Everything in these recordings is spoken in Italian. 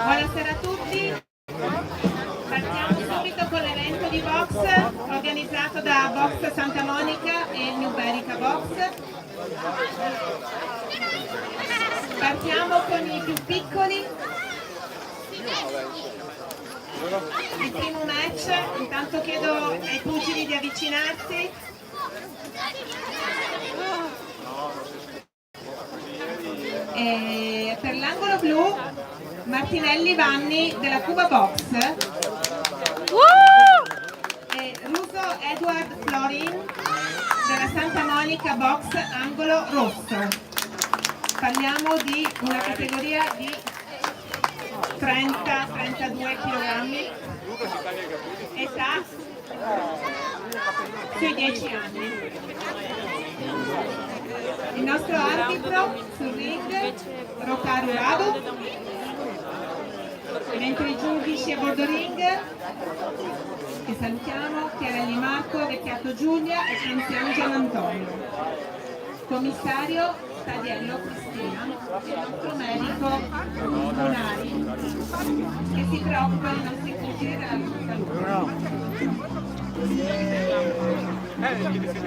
Buonasera a tutti, partiamo subito con l'evento di box organizzato da Box Santa Monica e Nuberica Box. Partiamo con i più piccoli. Il primo match, intanto chiedo ai pugili di avvicinarsi. E per l'angolo blu Martinelli Vanni della Cuba Box e Russo Edward Florin della Santa Monica Box angolo rosso. Parliamo di una categoria di 30-32 kg, età sui 10 anni. Il nostro arbitro sul ring, Rotaru Radu, mentre i giudici a bordo ring, che salutiamo, Chiarelli Marco, Vecchiato Giulia e Canziano Gianantonio. Commissario Stadiello Cristina e il nostro medico Bonari, che si preoccupa dei nostri pugili della salute.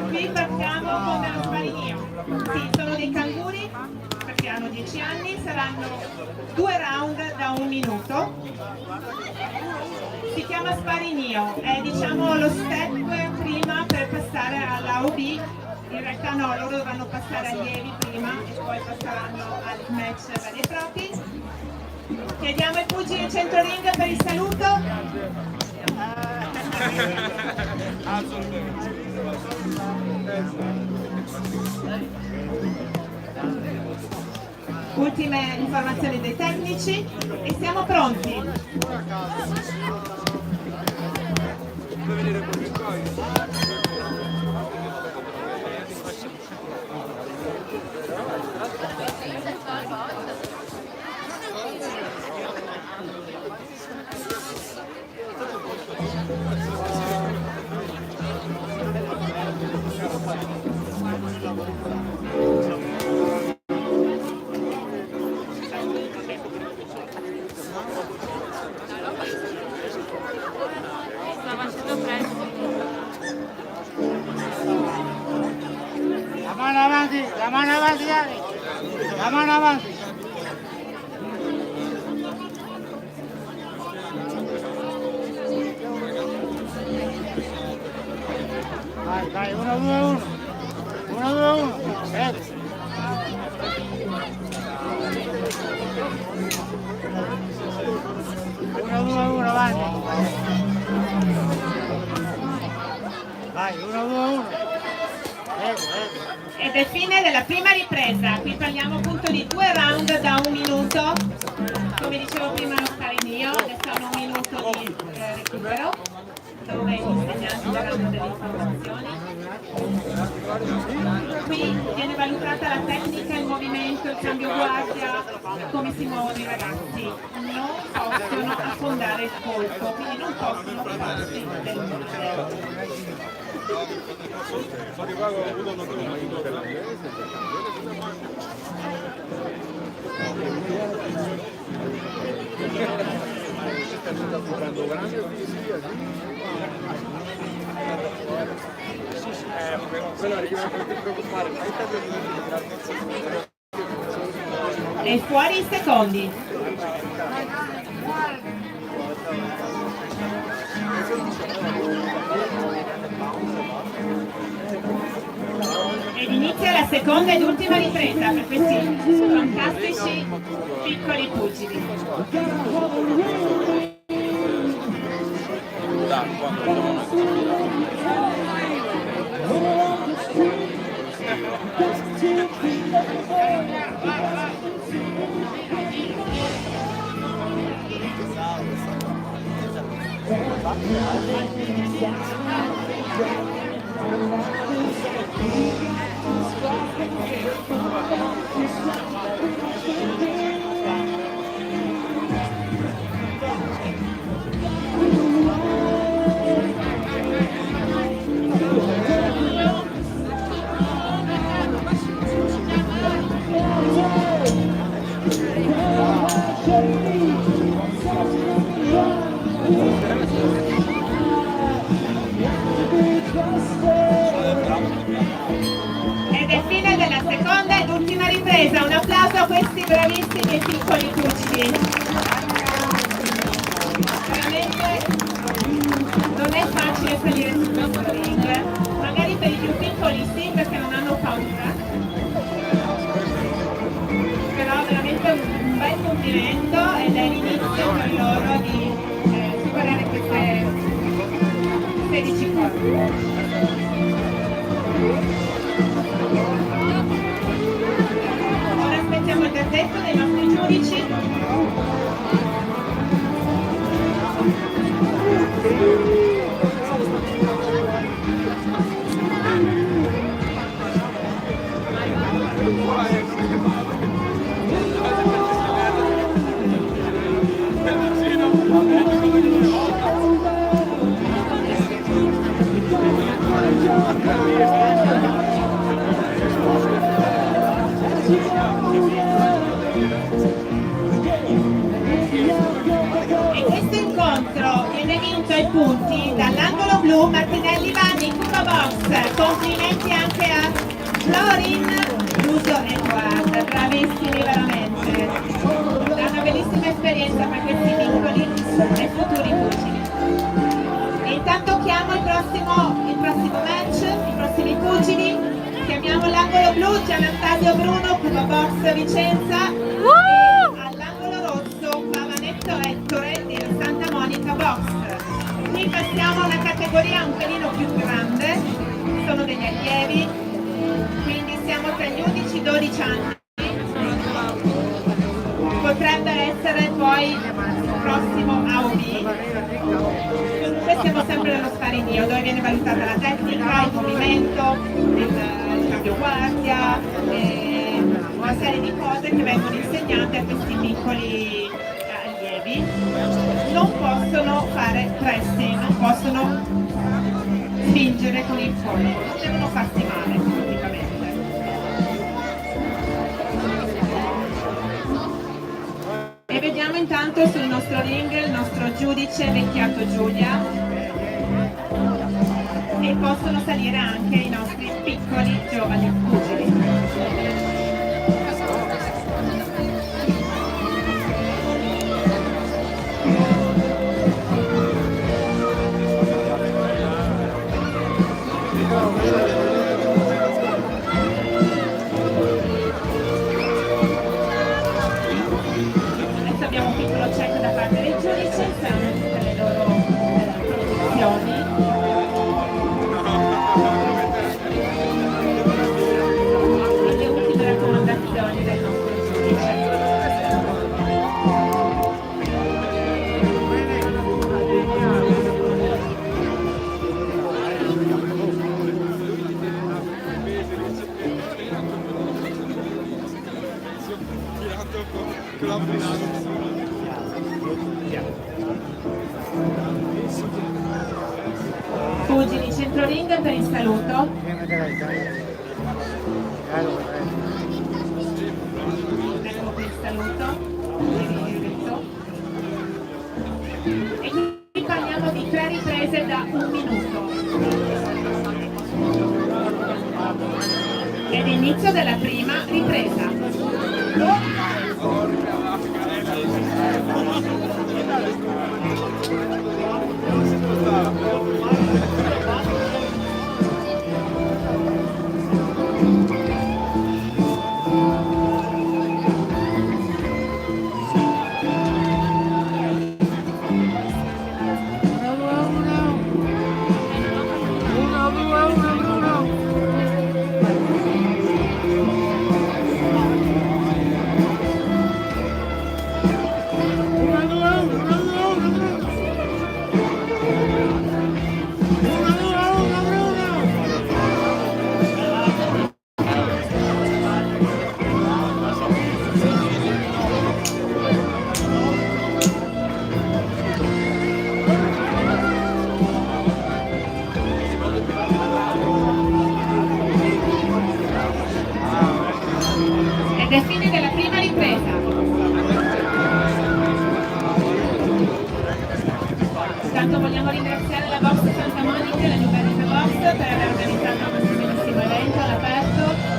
Qui partiamo con dello sparinio. Sì, sono dei canguri perché hanno 10 anni, saranno 2 round da 1 minuto. Si chiama sparinio, è diciamo lo step prima per passare alla OB. In realtà no, loro dovranno passare allievi prima e poi passeranno al match veri e propri. Chiediamo ai pugili in centro ring per il saluto. Ultime informazioni dei tecnici e siamo pronti. La mano avanti, Dani. La mano avanti. Vai, vai, 1, 2, 1. 1, 2, 1. 1, 2, 1, avanti. Vai, 1, 2, 1. Ed è fine della prima ripresa. Qui parliamo appunto di 2 round da 1 minuto. Come dicevo prima lo sparinio, adesso hanno 1 minuto di recupero, dove gli insegnanti daranno delle informazioni. Qui viene valutata la tecnica, il movimento, il cambio guardia, come si muovono i ragazzi. Non possono affondare il colpo, quindi non possono farsi del male. E fuori i secondi. Ed inizia la seconda ed ultima ripresa per questi fantastici piccoli pugili. Ed è fine della seconda ed ultima ripresa. Un applauso a questi bravissimi e piccoli cucci. Veramente non è facile salire su questo ring, magari per i più piccoli sì, perché non hanno paura, però veramente un bel complimento ed è l'inizio per loro di superare queste 16 cose. Ora aspettiamo il verdetto dei nostri giudici. E questo incontro viene vinto ai punti dall'angolo blu Martinelli Vanni, Cuba Box. Complimenti anche a Florin, Luso e Eduard, bravissimi veramente. È una bellissima esperienza per questi piccoli e futuri pugili. E intanto chiamo il prossimo match, i prossimi pugili. Chiamiamo l'angolo blu Gianantasio Bruno, Cuba Box Vicenza, e all'angolo rosso Pavanetto Ettore di Santa Monica Box. Qui passiamo a una categoria un pelino più grande, sono degli allievi, quindi siamo tra gli 11 e 12 anni. Potrebbe essere poi il prossimo AOB. Comunque siamo sempre nello sparinio, dove viene valutata la tecnica, il movimento, il cambio guardia, una serie di cose che vengono insegnate a questi piccoli allievi. Non possono fare pressing, non possono spingere con il corpo, non devono farsi male praticamente. E vediamo intanto sul nostro ring il nostro giudice Vecchiato Giulia, e possono salire anche i nostri piccoli giovani pugili. Adesso abbiamo un piccolo check da parte del giudice, saranno tutte le loro produzioni. E le ultime raccomandazioni del nostro giudice. Pugili centro ring per il saluto. Ecco qui il saluto. E qui parliamo di 3 riprese da 1 minuto. Ed inizio della prima ripresa. intanto vogliamo ringraziare la Box Santa Monica e la New Benedict Box per aver organizzato questo bellissimo evento all'aperto.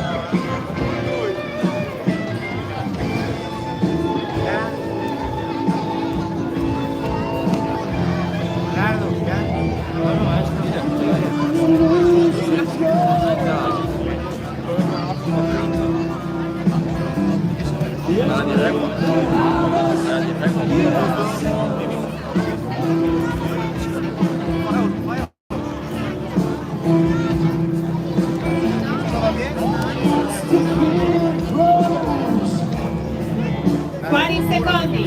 Secondi.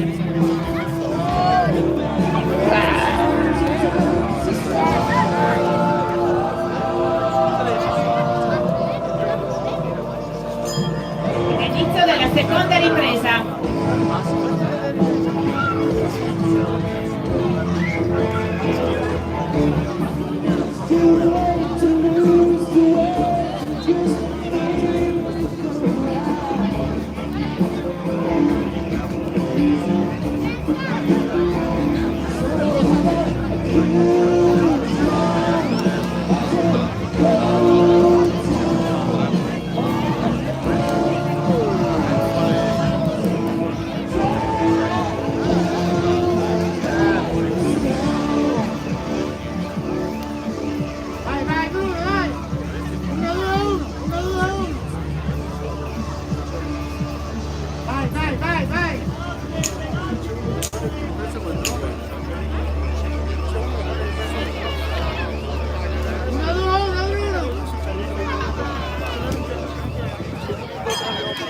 Inizio della seconda ripresa.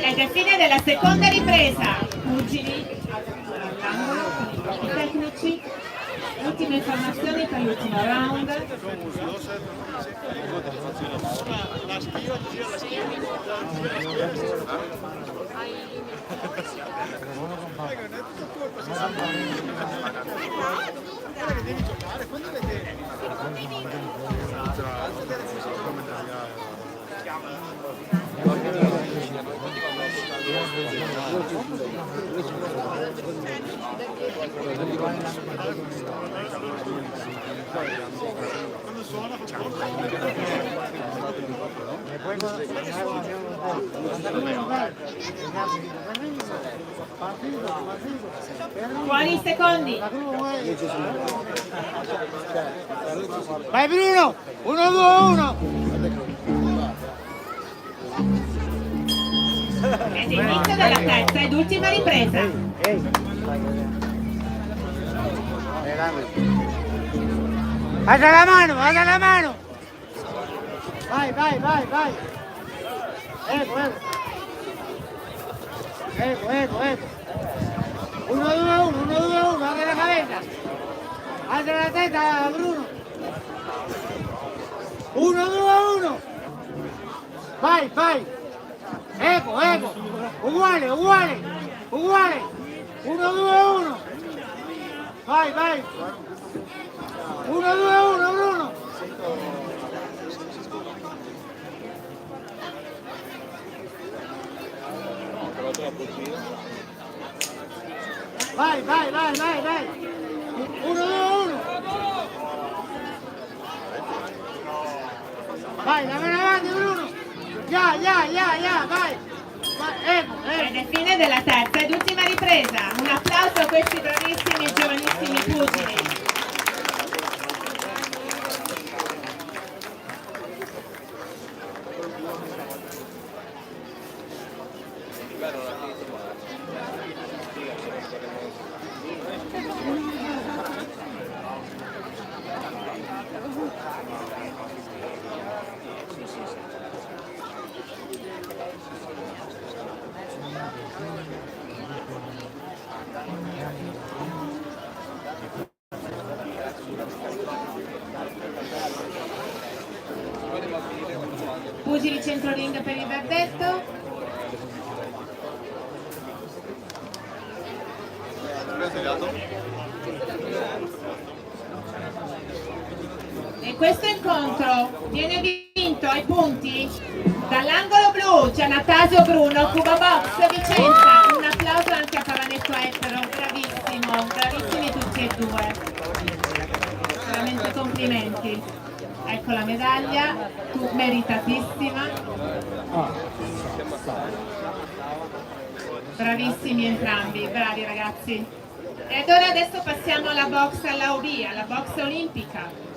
Ed è fine della seconda ripresa. Pugili all'angolo con i tecnici. Ultime informazioni per l'ultimo round. Fuori i secondi. Vai Bruno! 1, 2, 1! Ed inizio della terza ed ultima ripresa. Alza la mano, alza la mano! Vai, vai, vai, vai! Ecco, ecco! Ecco, ecco, ecco! 1, 2, 1, 1, 2, 1, alza la cabeza! Alza la testa, Bruno! 1, 2, 1! Vai, vai! Ecco, ecco! Uguale, uguale! Uguale! 1, 2, 1! Vai, vai! 1, 2, 1, Bruno! Vai, vai, vai, vai, vai! 1, 2, 1! Vai, la mano avanti, Bruno! Ya, ya, ya, ya, vai! Ecco, Ed è fine della terza ed ultima ripresa. Un applauso a questi bravissimi e giovanissimi pugili. Pugili centro ring per il verdetto. E questo incontro viene vinto ai punti dall'angolo blu Giannatasio Bruno, Cuba Box Vicenza. Un applauso anche a Pavanetto Ettaro, bravissimo, bravissimi tutti e due. complimenti. Ecco la medaglia, tu meritatissima. Bravissimi entrambi, bravi ragazzi. Ed ora adesso passiamo alla box all'AOB, alla box olimpica.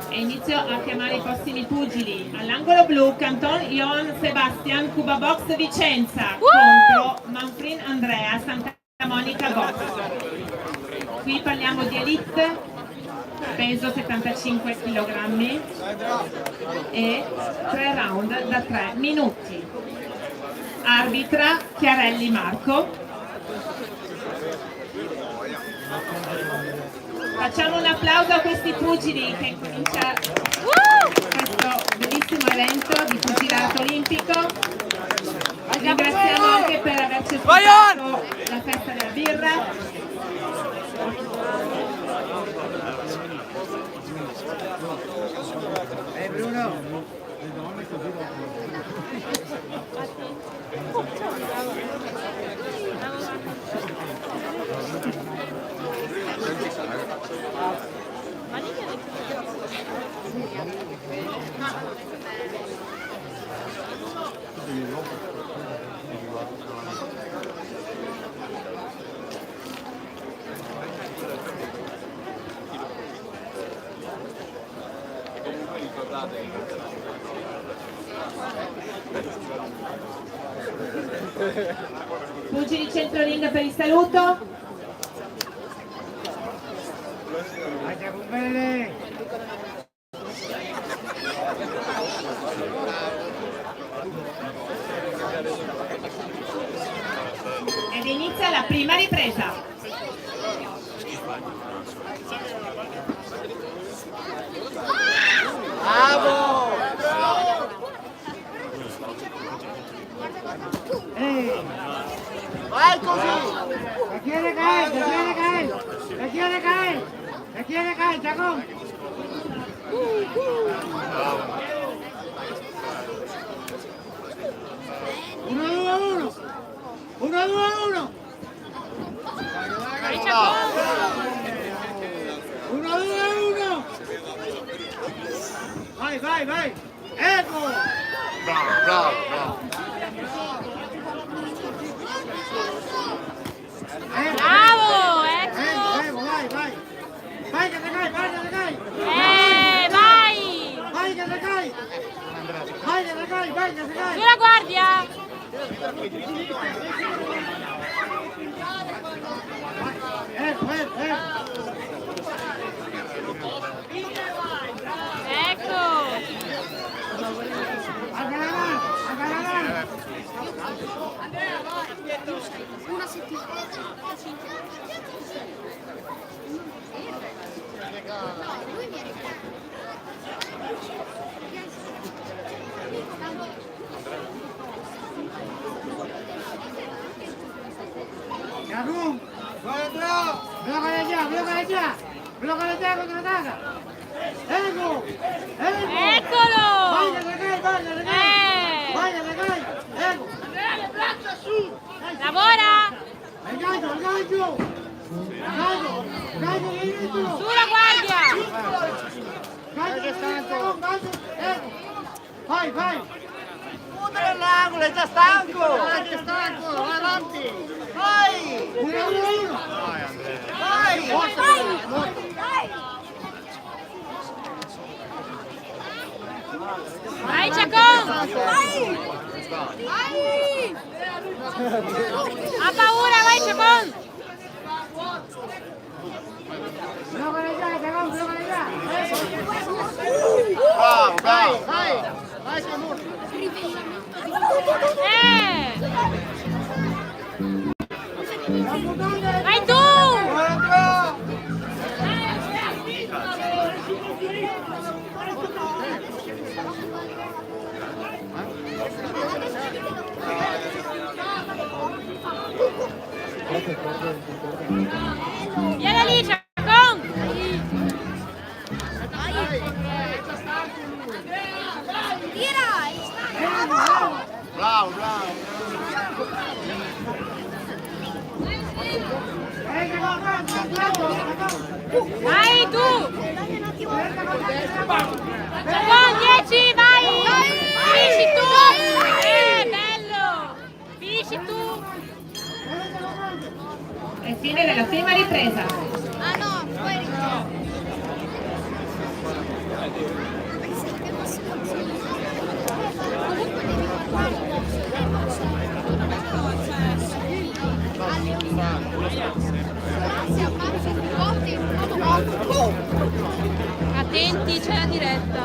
E inizio a chiamare i prossimi pugili. All'angolo blu, Canton Johann Sebastian, Cuba Box Vicenza, contro Manfrin Andrea, Santa Monica Box. Qui parliamo di elite, peso 75 kg e 3 round da 3 minuti. Arbitra Chiarelli Marco. Facciamo un applauso a questi pugili che comincia questo bellissimo evento di pugilato olimpico. Ringraziamo anche per averci ospitato la festa della birra. Bruno! Pugili centro ring per il saluto. Ed inizia la prima ripresa. Bravo! Vai così! La quiere caer, la quiere caer, la quiere caer, la quiere caer, Chacón. Uno, due, uno. Uno, due, uno. Uno, due, uno. Vai, vai, vai. Ecco! Bravo, bravo, bravo. Bravo, ecco! Vai, vai! Vai che te cai, vai che te cai! Vai! Vai che te cai! Vai che te cai, vai che te cai! Sulla guardia! Ecco! Anche la mano, anche la mano! Una settimana. Lui mi ha regalato. Chacón! Blócale ya, blócale ya! Blócale ya contra Taga! ¡Ecco! ¡Ecco! Eccolo! ¡Vai che te cai, vai che te cai! Vai che te cai! ¡Ecco! Lavora! Il gancio, il gancio! Il gancio che inizio! Sulla guardia! Gancio che inizio! Gancio! Ecco! Vai, vai! Chiudere l'angolo, è già stanco! Vai che stanco! Vai avanti! Vai! Uno, uno! Vai! Vai, Chacón! Ha paura, vai, Chacón! Blócale ya, Chacón, blócale ya! Bravo, bravo. Vai! Vai, Samur! Vai tu! Vieni lì, Chacón! Bravo, bravo. Ecco! Vai tu! Dammi un attimo. Chacon, 10, vai! Finisci tu! Bello! Finisci tu! E fine della prima ripresa. Ah no, poi ritorno. Comunque devi guardare il box. Si ammazza più volte in modo molto. Attenti, c'è la diretta.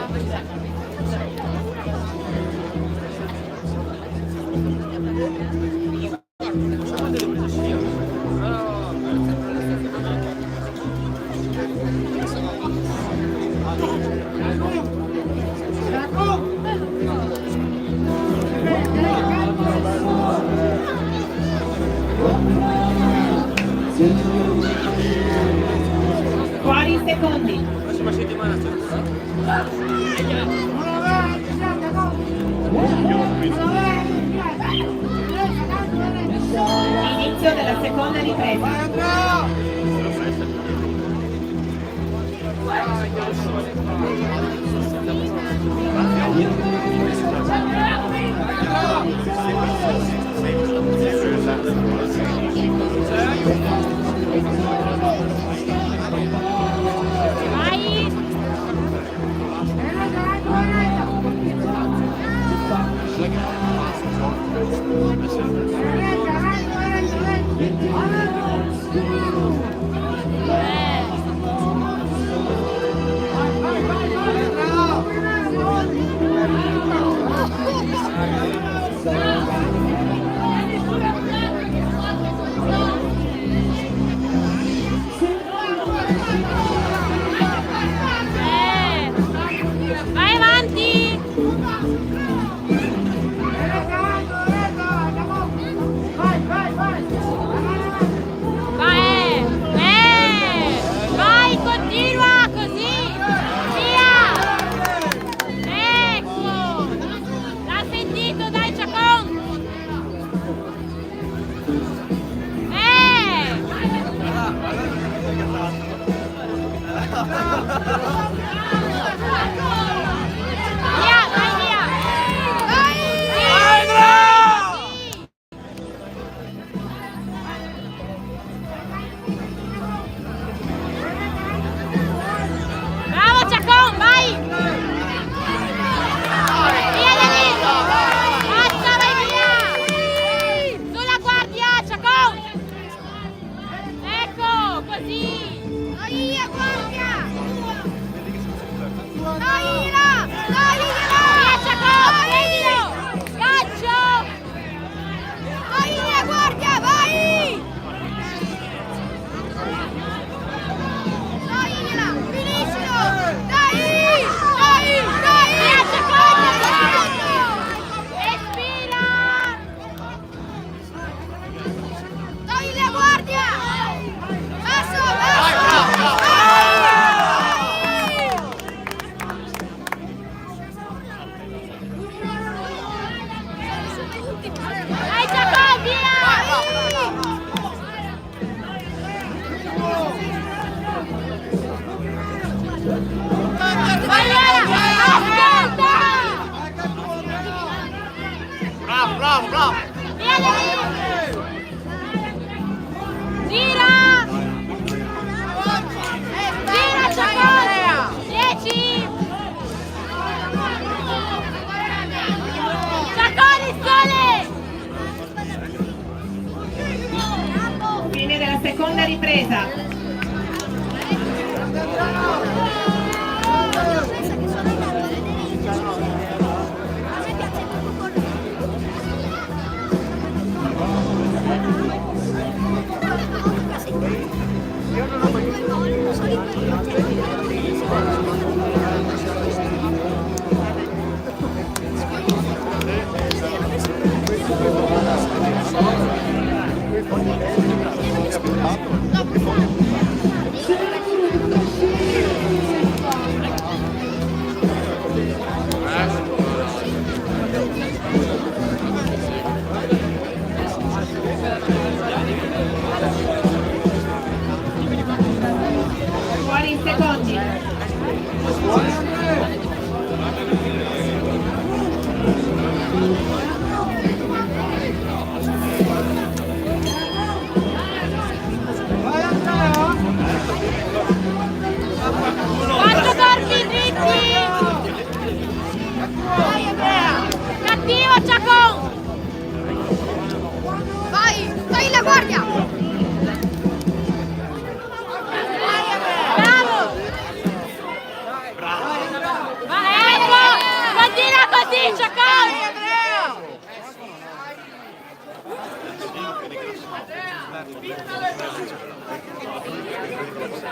Fuori secondi. Inizio della seconda ripresa. Vai! Vai avanti! Vai! Vai, continua così! Via! Ecco! L'ha sentito, dai Chacon! Via, vai via! Bravo Chacon, vai! Via da lì! Forza, vai via! Sulla guardia, Chacon! Ecco, così! Dai, guardia! Dai, là! Dai, là! Via Chacon, prendilo! Calcio! Dai, guardia, vai! Dai, là! Finiscilo! Dai! Dai! Dai! Via Chacon! Respira! Dai, la guardia! Basso, basso! Dai Chacon, via! Vai ora! Ascolta! Bravo, bravo, bravo. Via da lì! Gira! Gira Chacon! 10! Chacon il sole! Fine della seconda ripresa. Pensa che sono andato a vedere il gioco. A me piace proprio correre.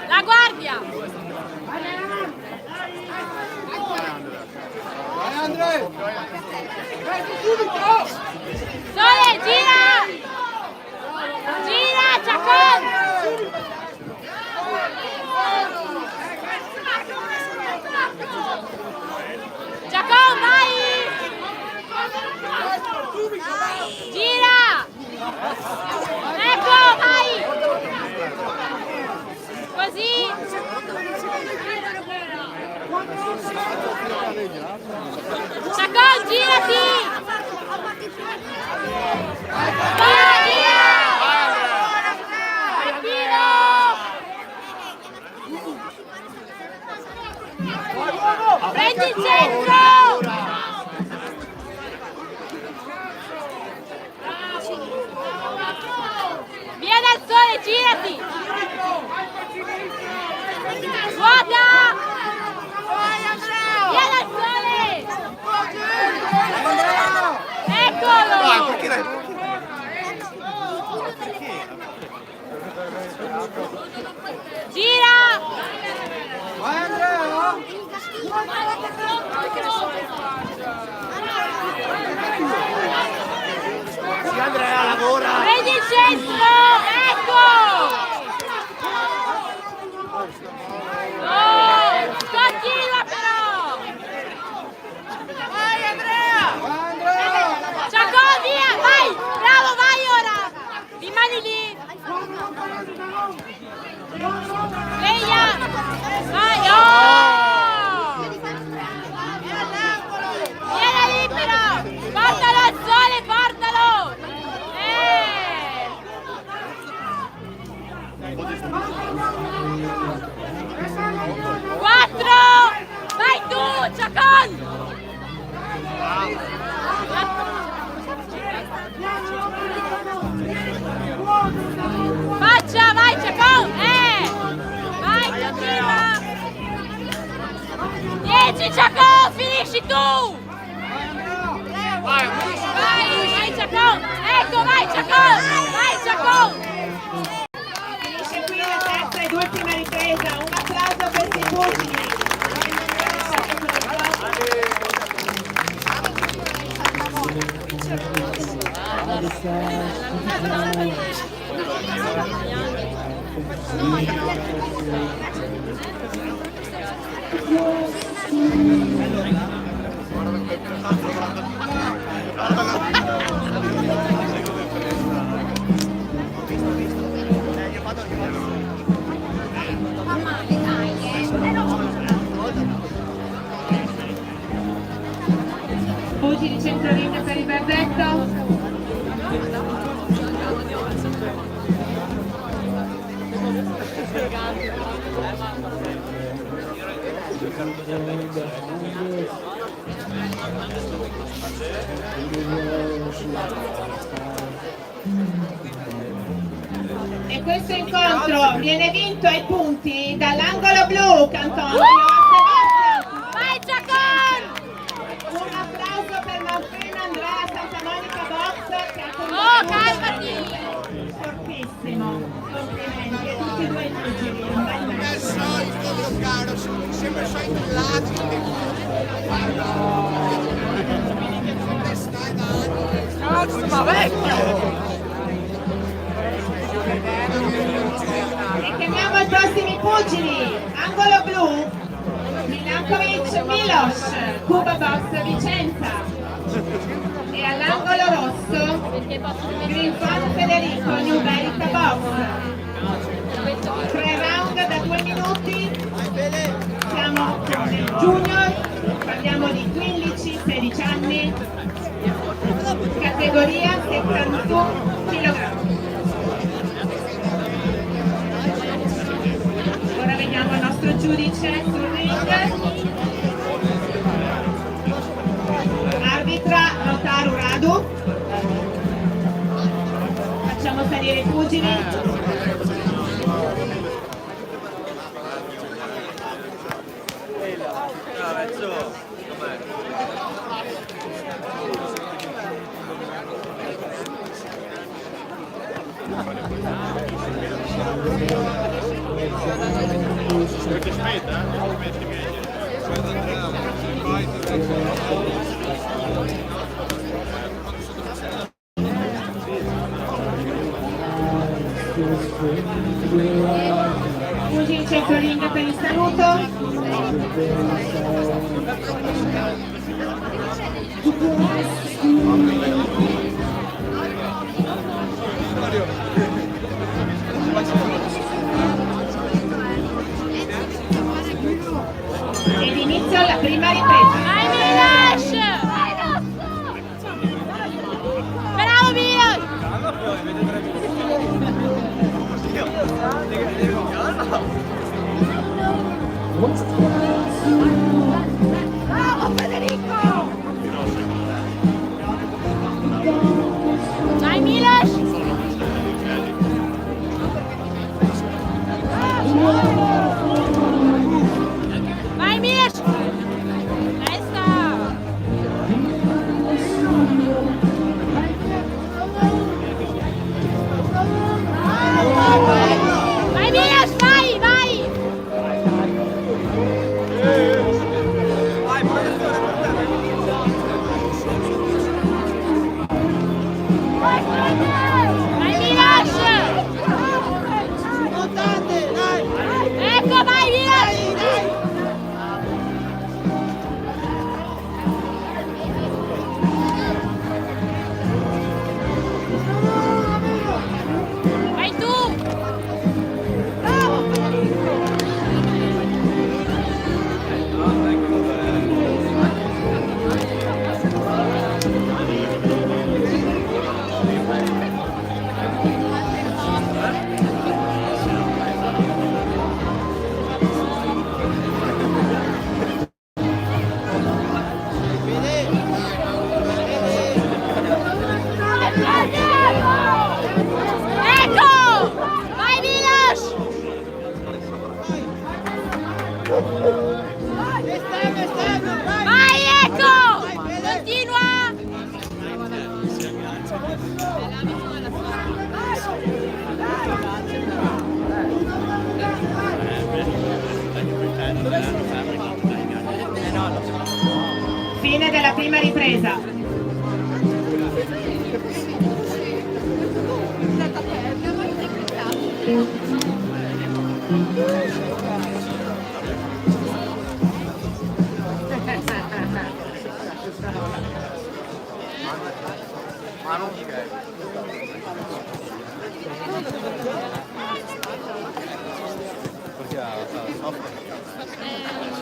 La guardia! Vai Andrea! Sole, gira! Gira, Ciaccon! Ciaccon, vai! Gira! Ecco, vai! Così! Ciaccon, girati! Vai, via! Prendi il centro! Via dal sole, girati! Guarda! Via dal sole! Eccolo! Gira! Vai Andrea! Sì, Andrea, lavora! Prendi il centro! Ecco! Oh, continua però! Vai, Andrea! Vai Andrea! Ciaccon, via! Vai! Bravo, vai ora! Rimani lì! Sveglia! Vai! Oh! Vieni libero! Portalo al sole, portalo! Quattro! Vai tu, Ciaccon! Faccia, vai Ciaccon! Vai, continua! 10 Ciaccon, finisci tu! Vai Ciaccon! Ecco, vai Ciaccon! Vai Ciaccon! Finisce qui la terza e ultima ripresa. Un applauso per questi pugili. Pugili centrolinea per il verdetto. E questo incontro viene vinto ai punti dall'angolo blu, Canton. Vai Ciaccon! Un applauso per Manfrina Andrea Santa Monica Box che ha Oh, condotto calmati! fortissimo. Complimenti a tutti e due i pugili. Un bel match. Sempre só Ma vecchio! Richiamiamo i prossimi pugili. Angolo blu, Milankovic Milos, Cuba Box Vicenza. E all'angolo rosso, Grinfon Federico, New Berica Box. 3 round da 2 minuti. Siamo nel junior, parliamo di 15-16 anni, categoria 71 kg. Ora vediamo il nostro giudice sul ring. Arbitra Notaru Radu. Facciamo salire i pugili. Usi il centro ring per il saluto. Ed inizio la prima ripresa. Vai Miloš! Bravo Miloš! Bravo Federico! Vai Miloš! Vai Miloš! Testa! Vai Miloš, vai, vai! Vai Miloš! Ecco, vai Miloš! Vai tu! Bravo Federico! Ecco! Vai Miloš! Vai, ecco! Continua! Fine della prima ripresa. Ma non c'è.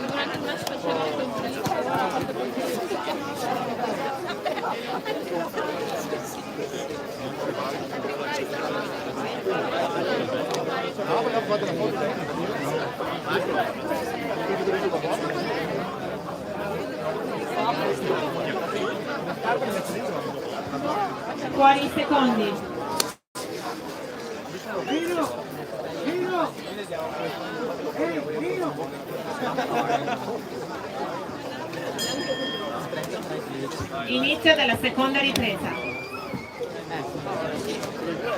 Durante il match faceva No, perché ho fatto la foto Fuori i secondi. Inizio della seconda ripresa.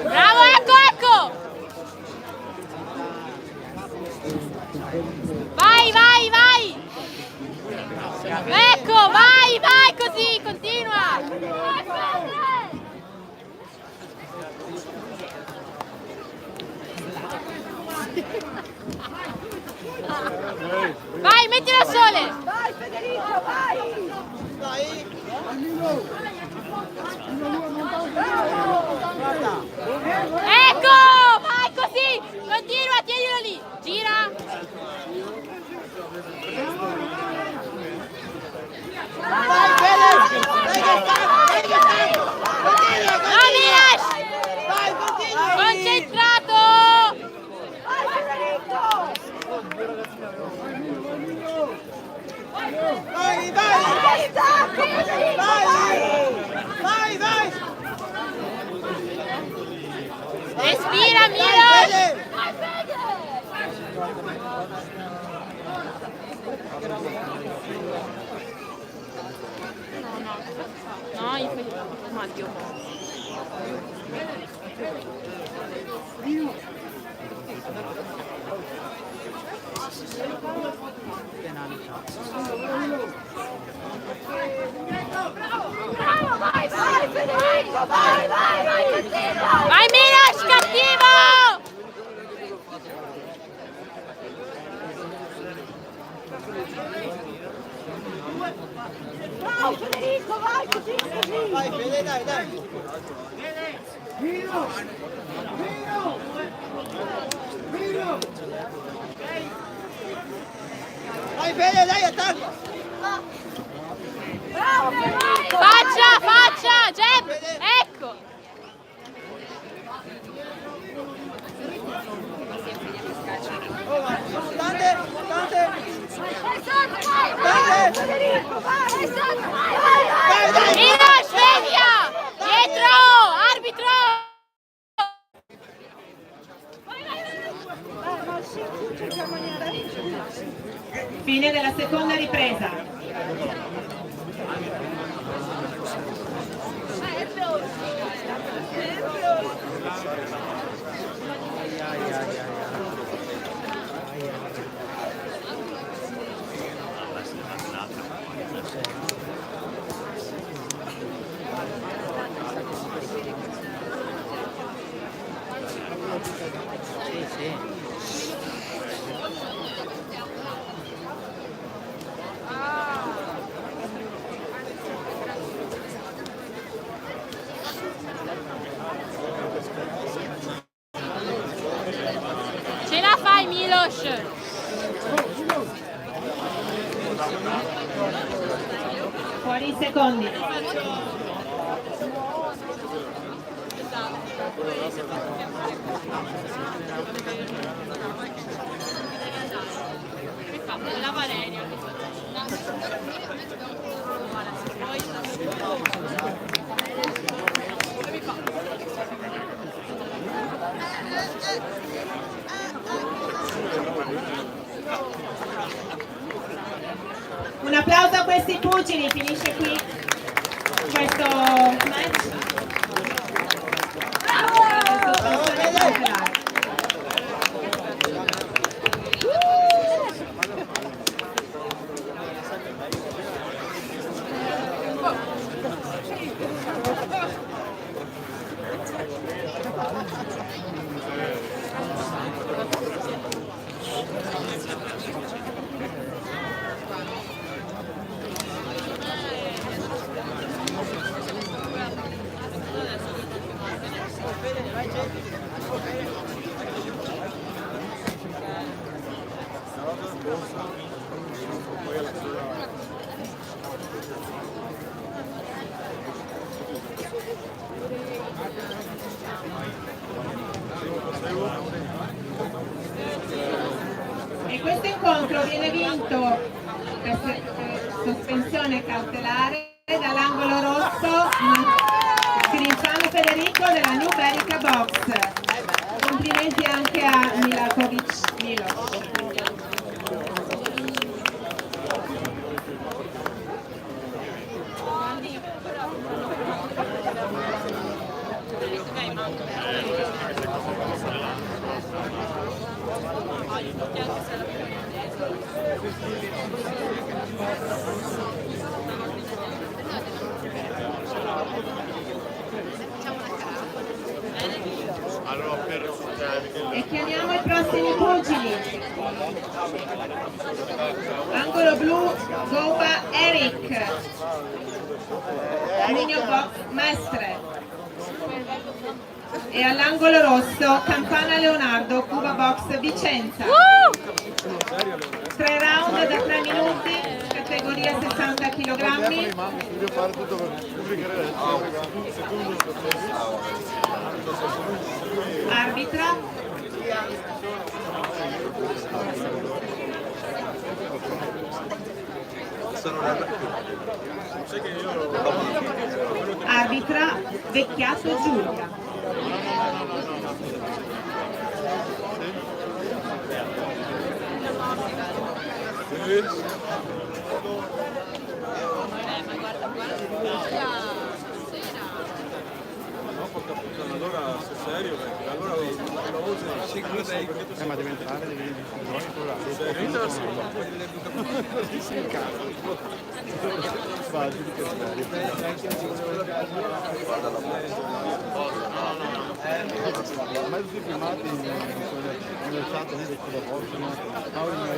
Bravo, ecco, ecco! Vai, vai, vai! Ecco, vai, vai, così, continua! Vai, mettila al sole! Vai Federico, vai! Ecco, vai così! Continua, tienilo lì! Gira! No, Miloš! Concentrato! Vai Federico! Vai, vai! Vai Isacco, Federico, vai! Vai, vai! Respira, Miloš! Vai Fede! No, io fai Matteo. Dai Fede, dai, attacca! Faccia, Gem, ecco. Tante! Milo, sveglia! Dietro, arbitro! Fine della seconda ripresa. Ce la fai, Milos! Fuori i secondi. La Valeria. Un applauso a questi pugili, finisce qui questo match. Sospensione cautelare. E questo incontro viene vinto per sospensione cautelare dall'angolo rosso Grinfano Federico della New Berica Box. Complimenti anche a Milakovic Milo. E chiamiamo i prossimi pugili. Angolo blu Gopa Eric, Migno Box Mestre. E all'angolo rosso Campana Leonardo, Cuba Box Vicenza. 3 round da 3 minuti, categoria 60 kg. Devo fare tutto per pubblicare le Arbitra. Arbitra Vecchiato Giulia. Allora sei serio perché allora la voce ma deve entrare, devi ma tutti filmati nelle chat lì del Cuba Box, Mauro mi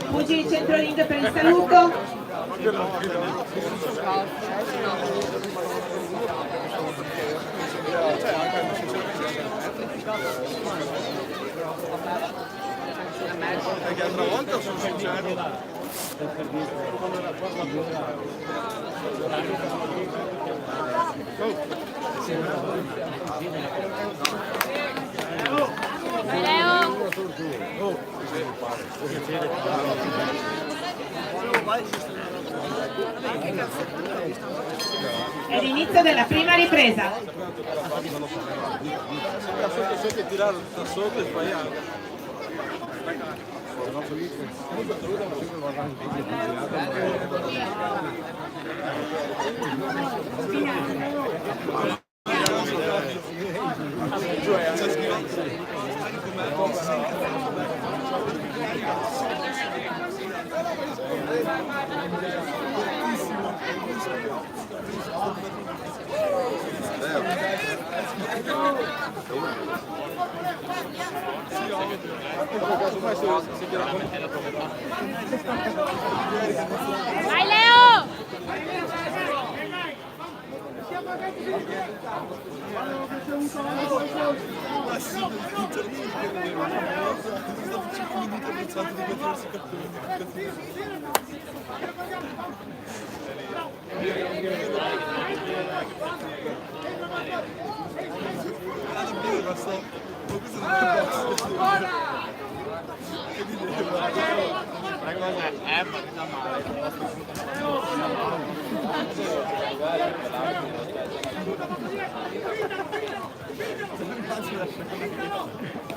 Pugili centroring per il saluto. Perché altra volta sono sincero. Vai Leo! È l'inizio della prima ripresa. Sotto e tirare da sotto e sbagliare. Vai Leo!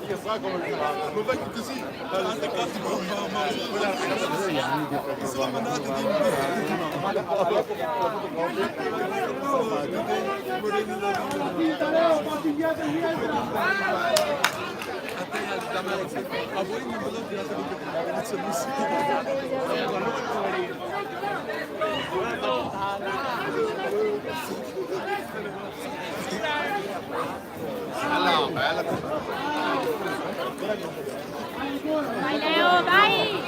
Io so come fa, non vai così, attaccato con mamma, sono mandato di a voi non ve l'ho tirato di Vai Leo, vai!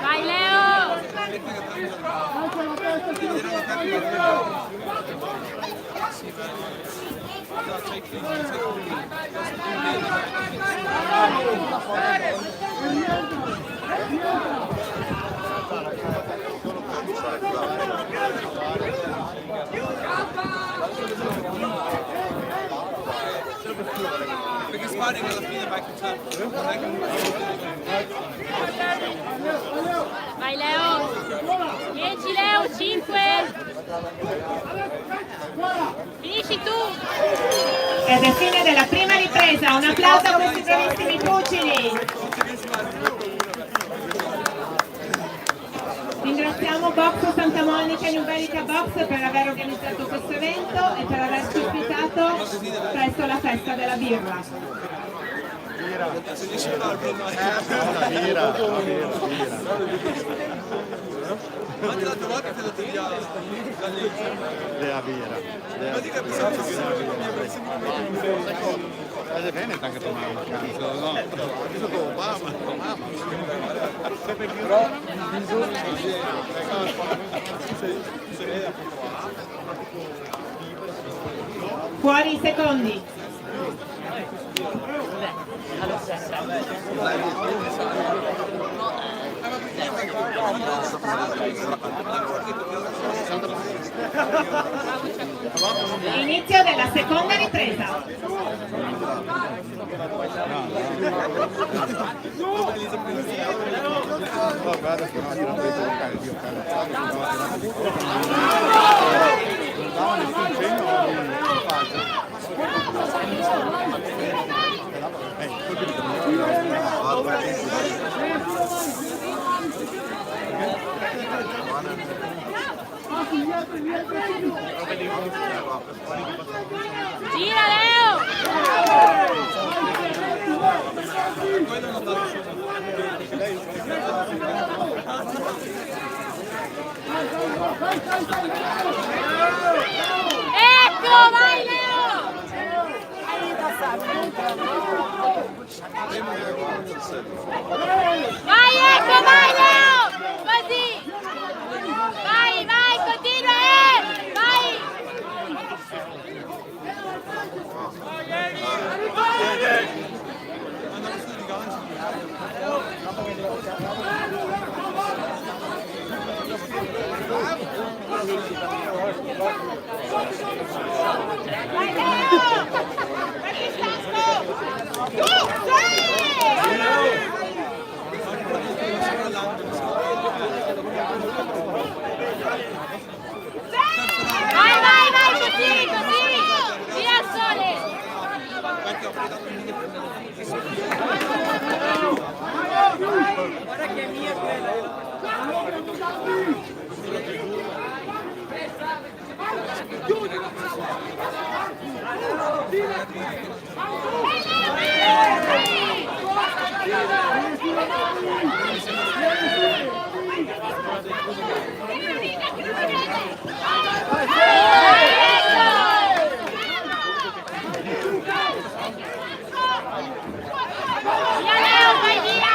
Vai Leo! perché sparring alla fine vai con Vai Leo! 10 Leo, 5! Finisci tu! Ed è fine della prima ripresa. Un applauso a questi bravissimi pugili. Ringraziamo Box Santa Monica e Numerica Box per aver organizzato questo evento e per averci ospitato presso la festa della birra. Anche l'altra volta te lo togliamo Dea birra. Alle bene anche tomare un cazzo, no? Io sono Obama. Fuori i secondi. Inizio della seconda ripresa. No, però adesso no, tirando dentro il cane, Dio cane, non dava nessun segno di falso. Colpi di Gira Leo! Ecco, vai Leo! Vai, ecco, vai Leo! Così! Vai, vai, continua, vai! Vai Leo! Vai Francesco! Tu, vai, vai, vai, così, così! Via al sole! Guarda che è mia quella. Via Leo, vai via!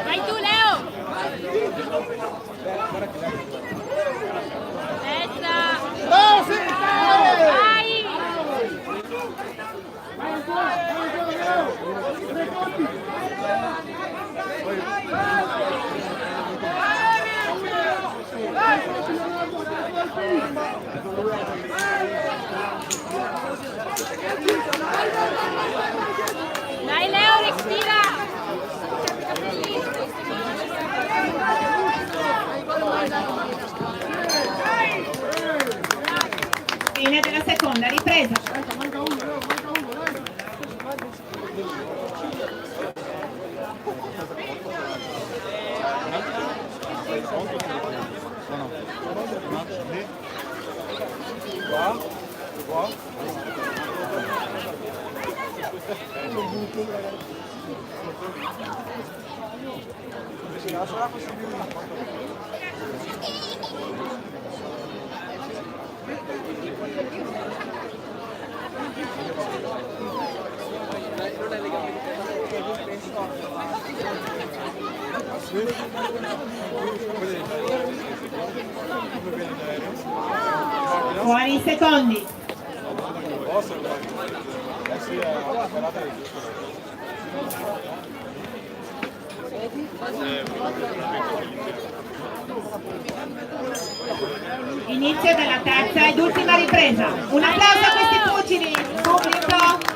Vai tu Leo! Destra! Vai! Dai Leo, respira! Fine della seconda ripresa. Fuori i secondi. Inizio della terza ed ultima ripresa. Un applauso a questi pugili, pubblico.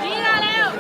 Gira Leo!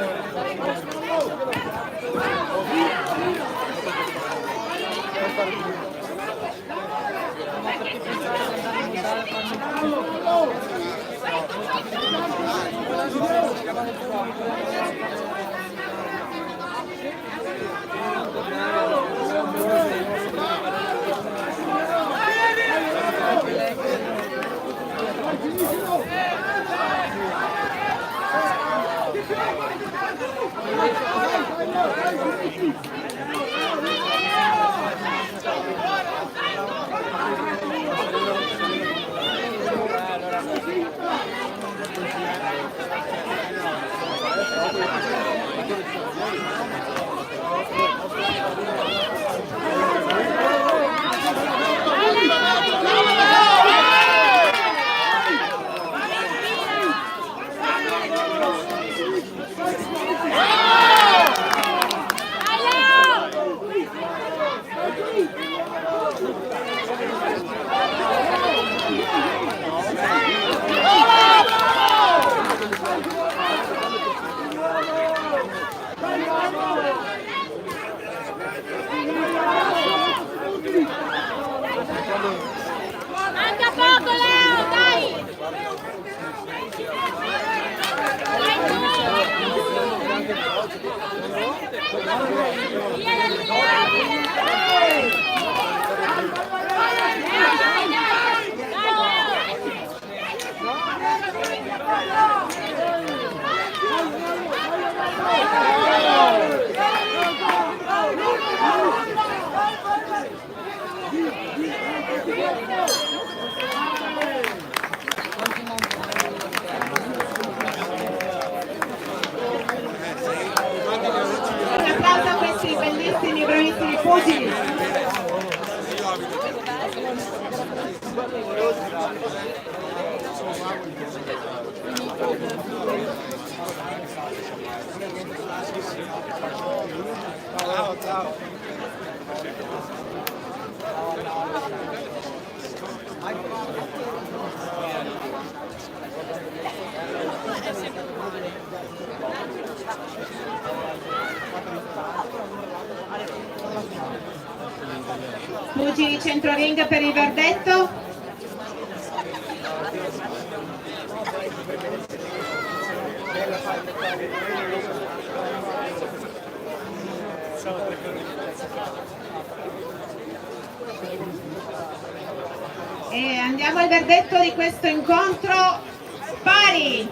Manca poco, Leo, dai! Via da lì, Un applauso a questi bellissimi, bravissimi pugili. Pugili centro ring per il verdetto. E andiamo al verdetto di questo incontro. Pari!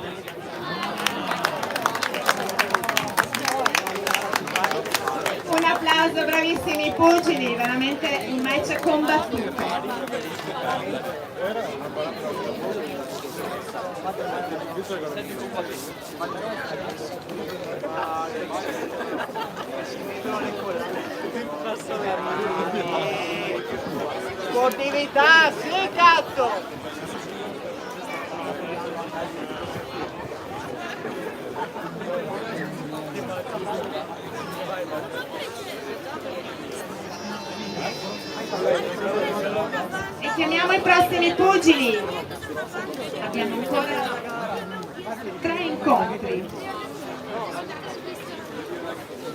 Un applauso, bravissimi pugili, veramente un match combattuto. Sportività, sì cazzo! E chiamiamo i prossimi pugili. Abbiamo ancora 3 incontri.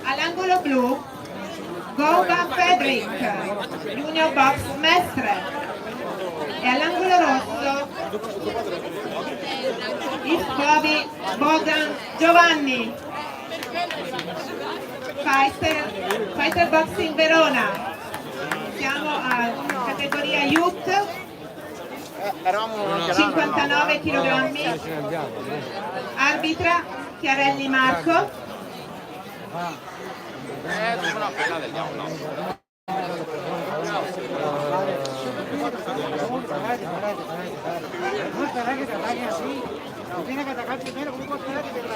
All'angolo blu, Goga Federic, Junior Box Mestre. E all'angolo rosso, Iskobi Bogan Giovanni. Fighter Boxing Verona. Siamo a categoria Youth, 59 kg. Arbitra Chiarelli Marco.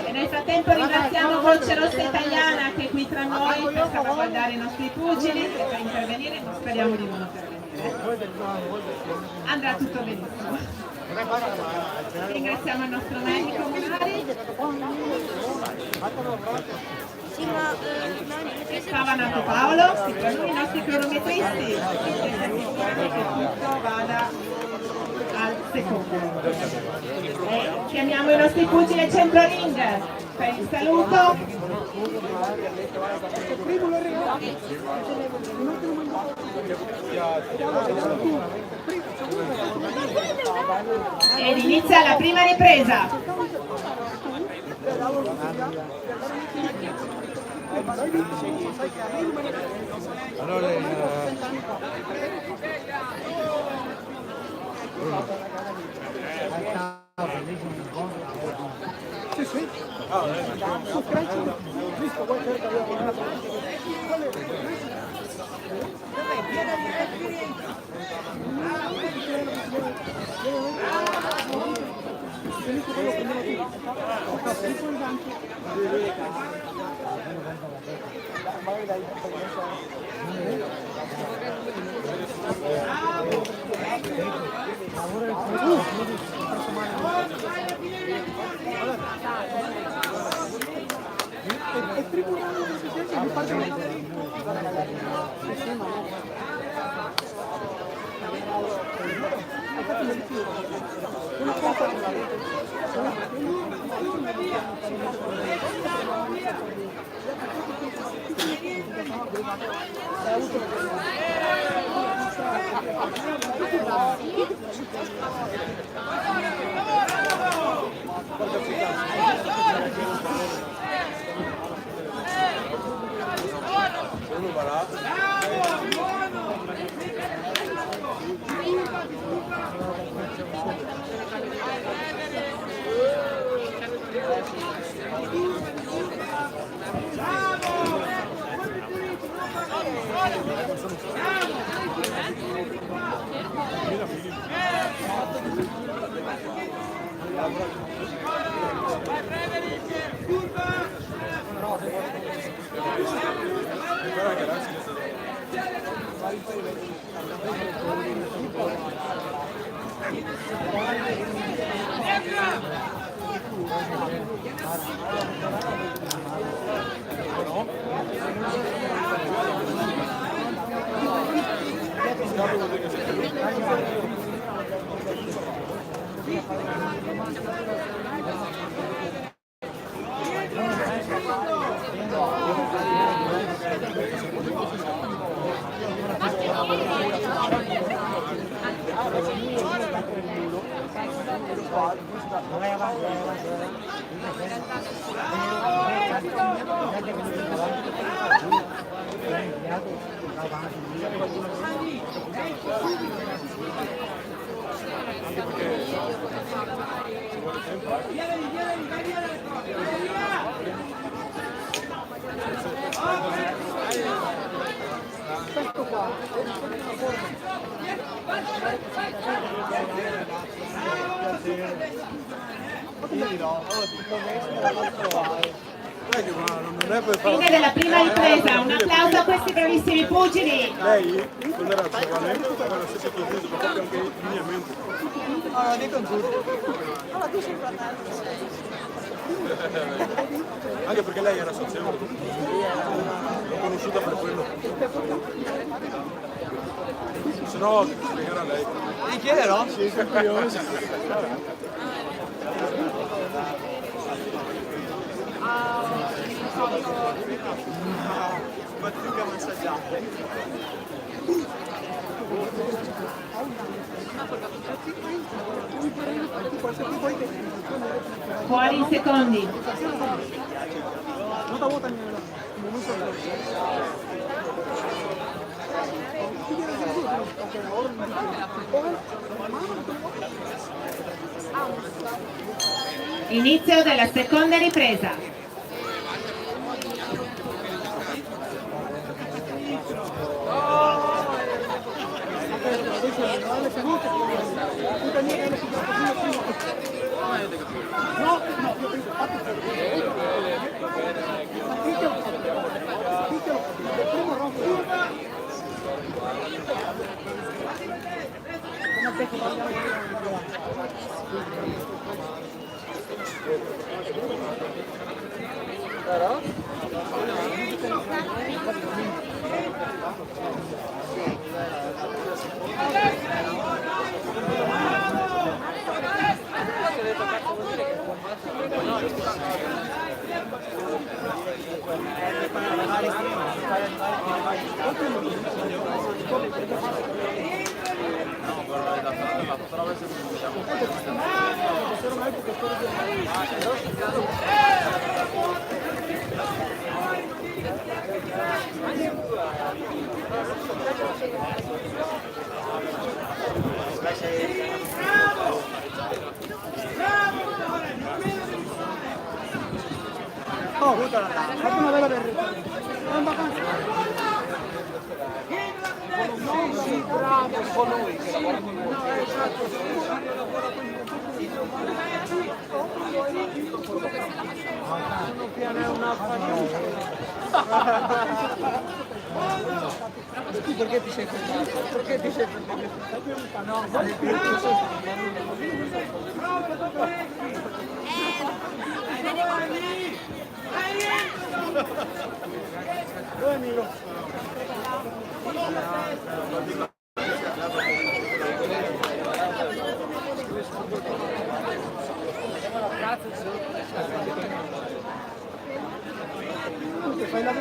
E nel frattempo ringraziamo Voce Rossa Italiana che è qui tra noi per salvaguardare i nostri pugili e per intervenire, non speriamo di non intervenire. Andrà tutto benissimo. Ringraziamo il nostro medico Munari. Stava nato Paolo, sì, per lui i nostri cronometristi che si assicurano che tutto vada al secondo. E chiamiamo i nostri pugili al centro ring per il saluto. Ed inizia la prima ripresa. Allora, Sì, sì. Su Craig, visto qualche Fine della prima ripresa, un applauso a questi bravissimi pugili. Lei, quando era giovane, aveva la stessa tua cosa, ma proprio anche lineamento. Anche perché lei era socievole. L'ho conosciuta per quello. Se no, ti spiegherà lei. Ti chiederò? Sì, sono curioso. Fatica massaggiata. Fuori in secondi. Inizio della seconda ripresa. Oh, fate una bella per... Non vacanza. Sì, bravo, con noi che lavora con noi. No, esatto. Perché ti sei fermato? Perché ti sei fermato? No, dove Milo? Fai la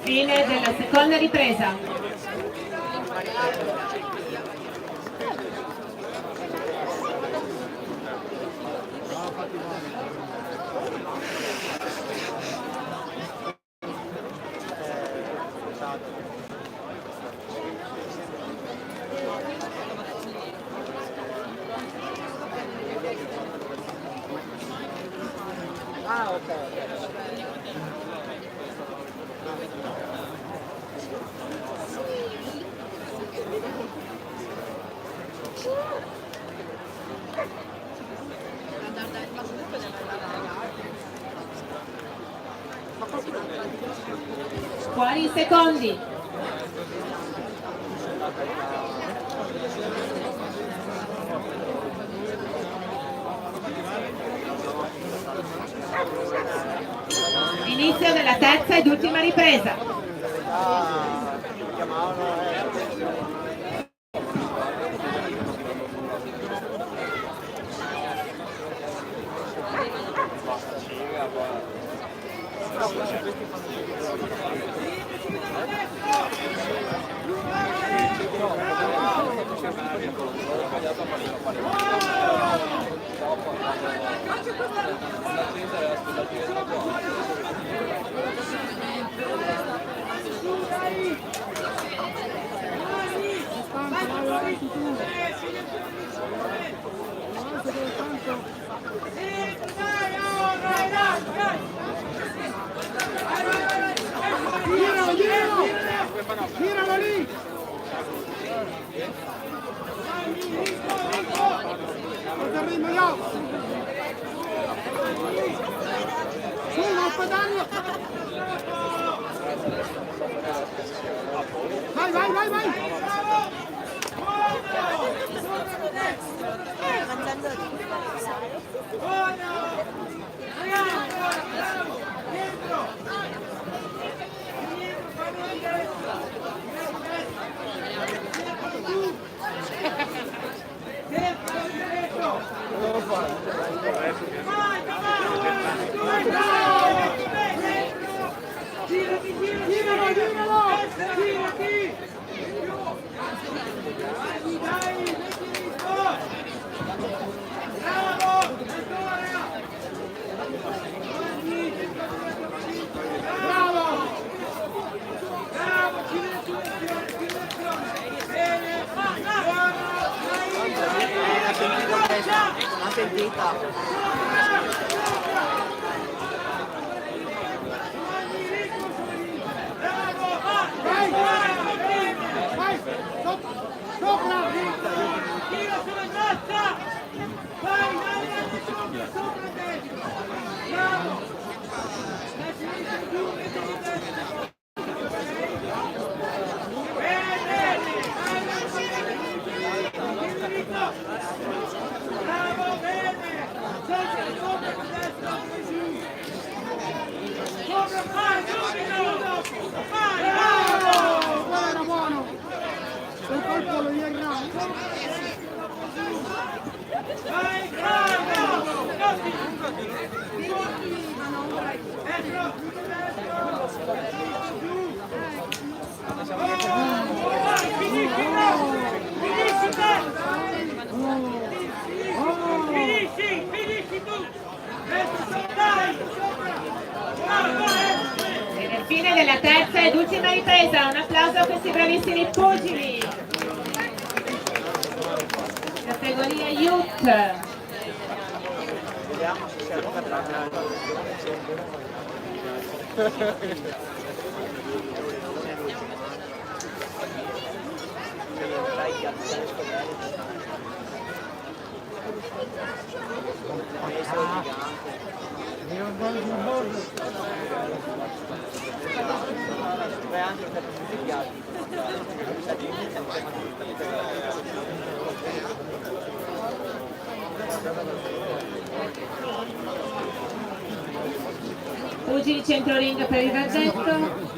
Fine della seconda ripresa. Ah, ok. Fuori i secondi. Inizio della terza ed ultima ripresa. Giralo lì! Guarda il ritmo, io! Su, non spadagno! Vai, vai, vai, vai! Ha sentita. Vai! Vai! Sopra! Tira sulla giaccia! Vai! E nel fine della terza ed ultima ripresa, un applauso a questi bravissimi pugili. Categoria Youth. Pugili centro ring per il verdetto.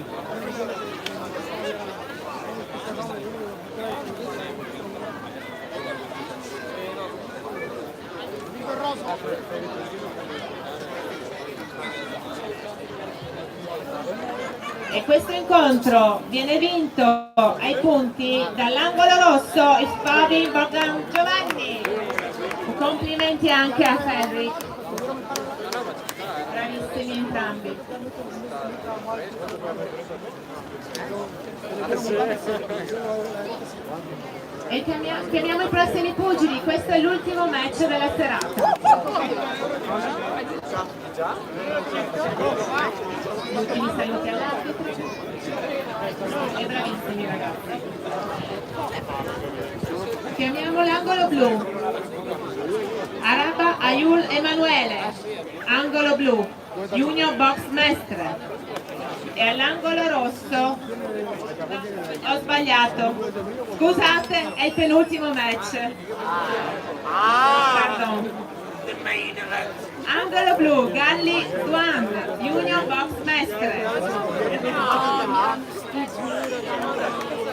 E questo incontro viene vinto ai punti dall'angolo rosso il Fabi Bogdan Giovanni. Complimenti anche a Ferri. Bravissimi entrambi. E chiamiamo i prossimi pugili, questo è l'ultimo match della serata. Ultimi saluti all'arbitro. E bravissimi ragazzi. Chiamiamo l'angolo blu. Araba Ayul Emanuele, angolo blu, Junior Box Mestre. E all'angolo rosso, ho sbagliato, scusate, è il penultimo match. Pardon. Angolo blu, Galli Duan, Junior Box Mestre.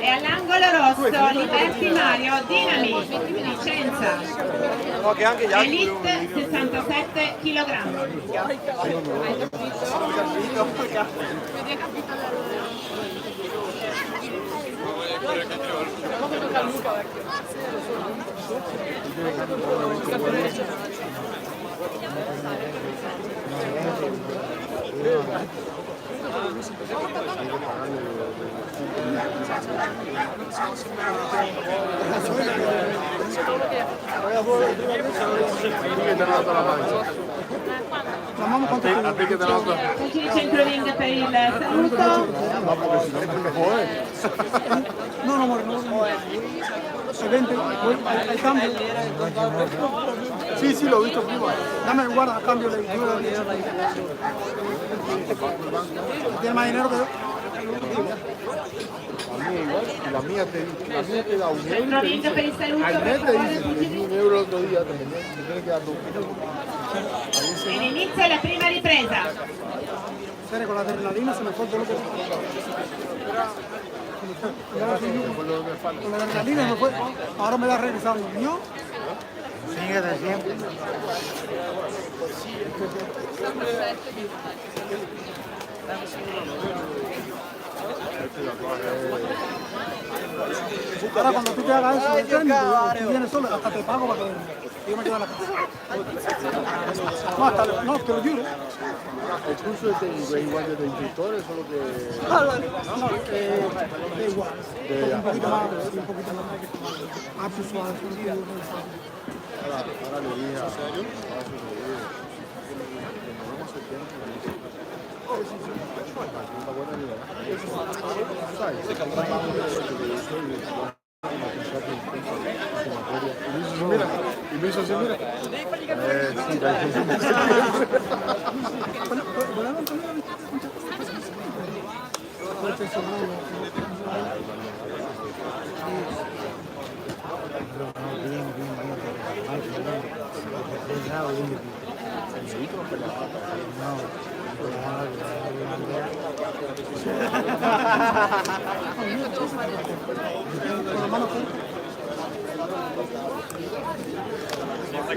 E all'angolo rosso, Liberty Mario Dinami, Vicenza. Elite 67 kg. Pugili centro ring per il saluto. No, amore, no. Se vente, al cambio. Sì, l'ho visto prima. Dame, guarda, a cambio le tiene más dinero que yo. La mía te da un Centro euro. ring per il saluto. Al Per net te favore, dice, le di pugili. un euro el otro día, te tiene que dar 2 Ed inizia la prima ripresa. Serio, con la adrenalina se me fue todo lo que... Con la adrenalina se me fue. Ahora me la regresaron. ¿No? Síguete siempre. Ahora cuando tú te hagas eso de técnico, tú vienes solo, hasta te pago para que yo me quede en la casa. No, no, te lo juro. El curso de técnico es igual que de instructores, solo que... No, es igual. Un poquito más, un poquito más suave. Ahora le dije a Sergio, y me hizo así, mira.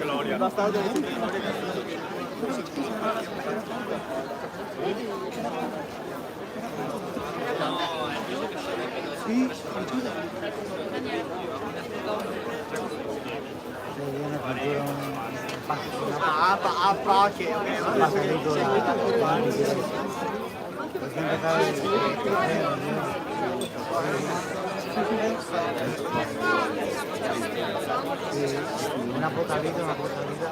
Gloria. Sì, A pacche. Una botadita, una botadita.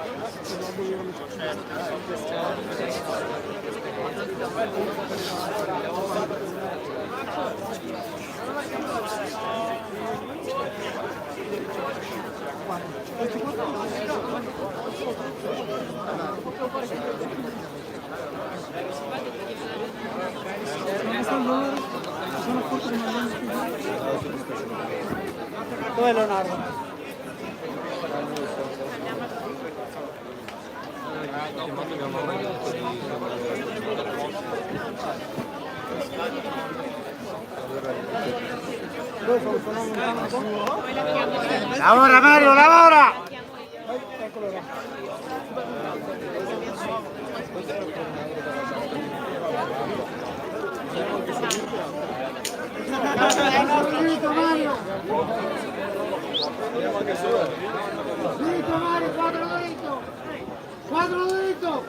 Dov'è Leonardo? Lavora Mario, lavora! Eccolo là. Dritto Mario! Dritto Mario, quadro dritto! Quadro dritto!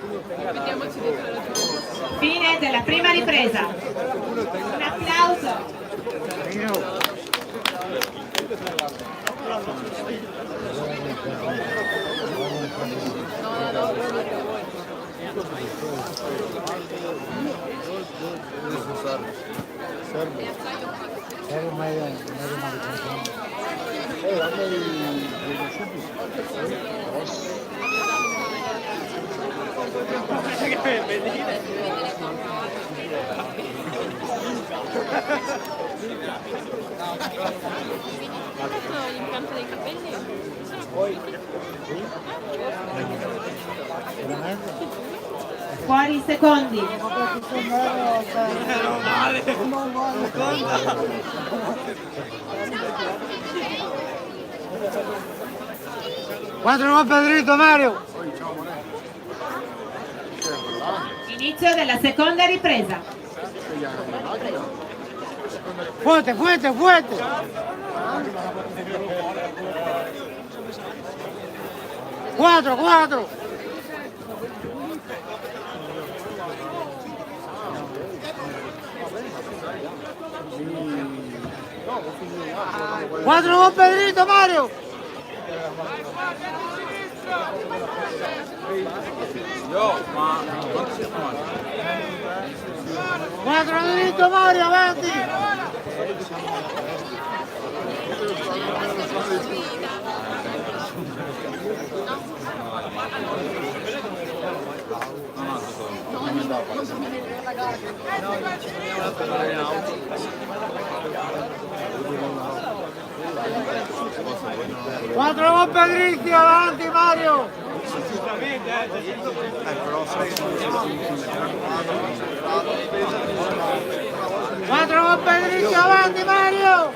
Fine della prima ripresa. Un applauso. L'impianto dei capelli? Fuori i secondi. Quattro coppe dritto Mario! Inizio della seconda ripresa. Fuerte, fuerte, fuerte! Quattro, quattro! Quattro coppe dritto Mario! Quattro dritto Mario, avanti! Quattro coppe dritti, avanti Mario! Quattro coppe dritti, avanti Mario!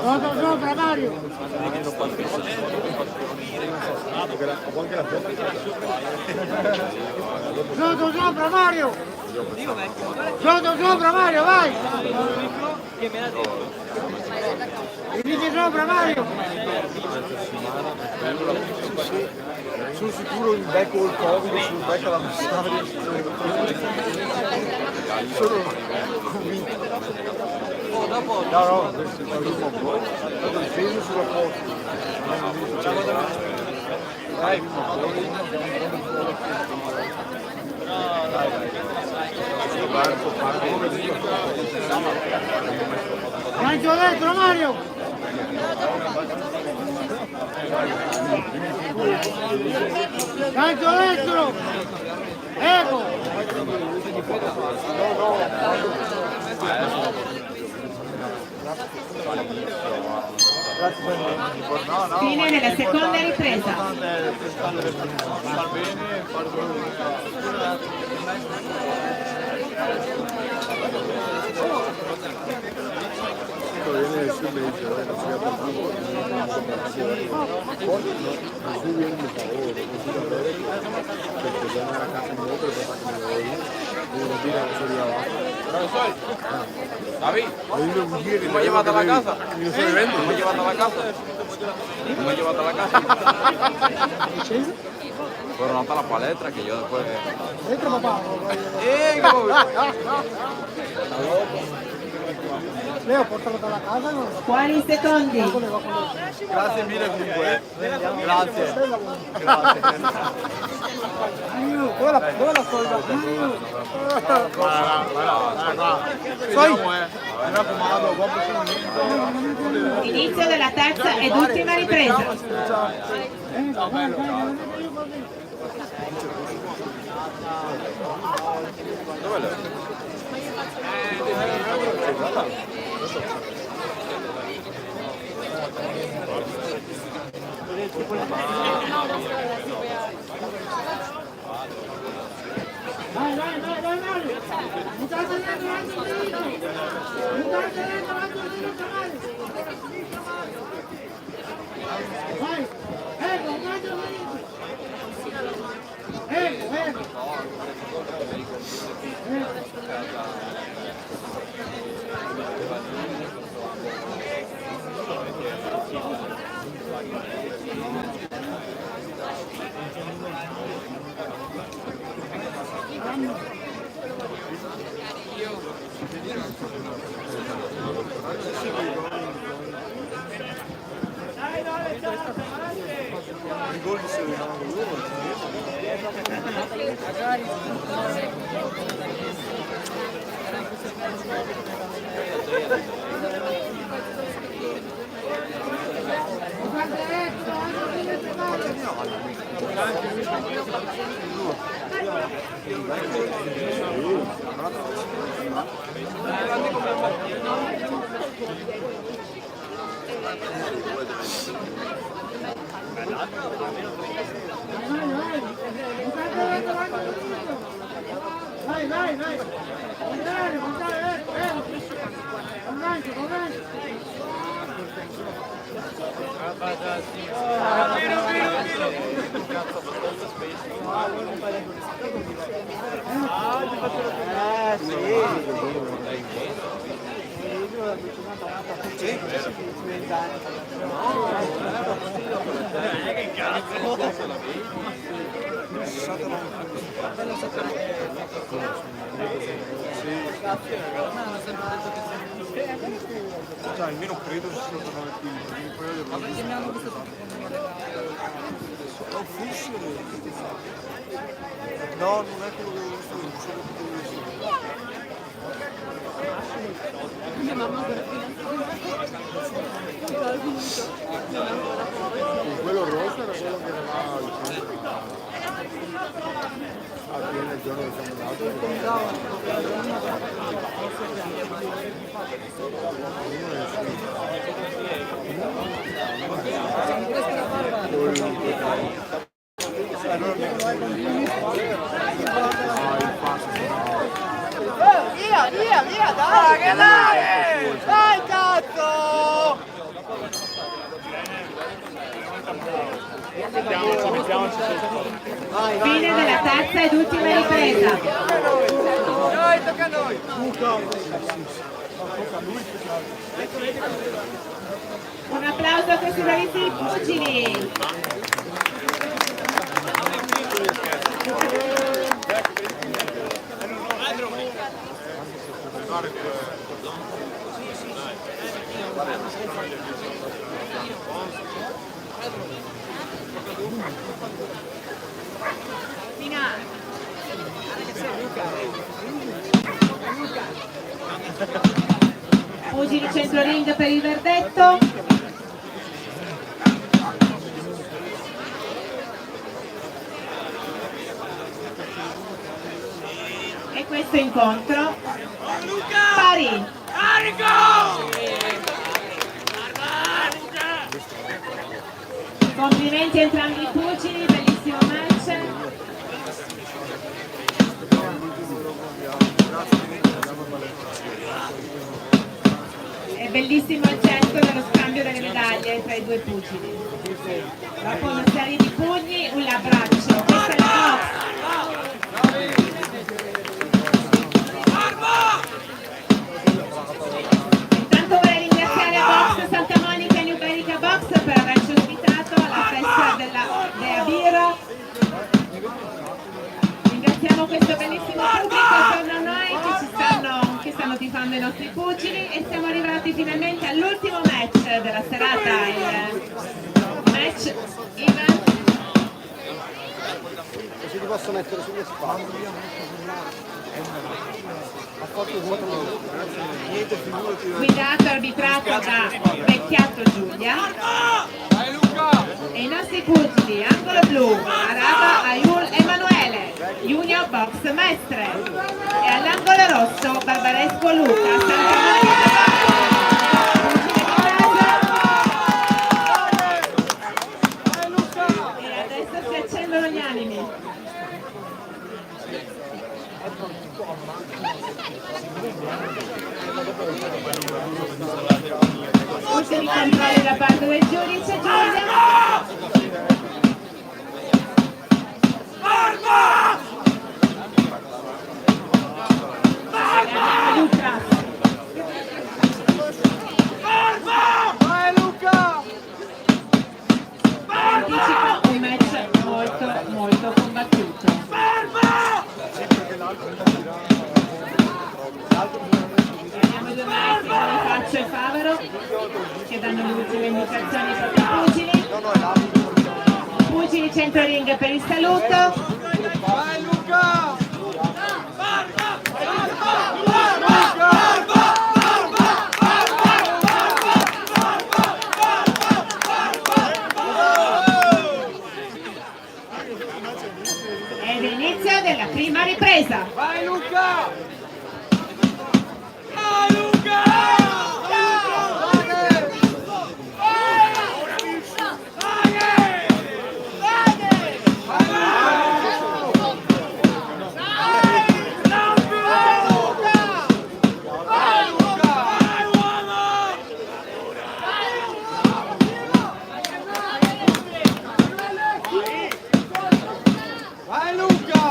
Sotto sopra Mario! Sotto sopra Mario! Sotto sopra Mario, vai! Venite sopra Mario! Sono sicuro il becco il Covid, sul becco l'avversario. Sono convinto. No, no, questo è il primo po'. sulla posta. Dai, Gancio dentro Mario! Gancio dentro! Ecco! Fine della seconda ripresa. viene del sud mediterraneo, la ciudad de Hamburgo, su viene mi favore, così da bere, perché già nella casa in moto, per fare come voi, devo dire che sono arrivato. David, ¿tú me llevas a la casa? ¿Tú me llevas a la casa? ¿Tú me llevas a la casa? Pero no está la palestra que yo después... Dentro papà. Leo, portalo dalla casa. Quali secondi? Grazie mille comunque. Grazie. Dove la solda? Mi raccomando, quando sono vinto. Inizio della terza ed ultima ripresa. ¿Dónde lo? Vai, Mario! Buttate dentro, vai! Ecco, I gol di Serenano, Vai! cioè almeno credo che sia tornato qui. Ma perché mi hanno visto no, non è quello che ho visto quello rosso era quello che era a fine il giorno che siamo Via, dai, che dai! Dai, cazzo! Fine della terza ed ultima ripresa. Noi, tocca a noi! Un applauso a questi bravissimi pugili. Pugili centro ring per il verdetto. E questo incontro pari. Complimenti a entrambi i pugili, bellissimo match. È bellissimo il gesto dello scambio delle medaglie tra i due pugili. Dopo una serie di pugni, un abbraccio. Questa è la box. Intanto vorrei ringraziare Box Santa Monica e New Berica Box per averci ospitato alla festa della Dea Biro. Ringraziamo questo bellissimo pubblico attorno a noi che stanno tifando i nostri pugili e siamo arrivati finalmente all'ultimo match della serata, il match event. Così ti posso mettere sulle spalle. Guidato e arbitrato da Vecchiato Giulia. E i nostri pugili, angolo blu, Araba Ayul Emanuele, Junior Box Mestre, e all'angolo rosso Barbaresco Luca, Santa Maria. E adesso si accendono gli animi. Ultimi controlli da parte del giudice Giulia. Luca. Vai Luca! Anticipa un match molto combattuto. Abbiamo due maestri come Faccio e Favaro che danno le ultime indicazioni ai propri pugili. Pugili centro ring per il saluto. Vai Luca! Ed l'inizio della prima ripresa. Vai Luca! Vai Luca! Vai Luca!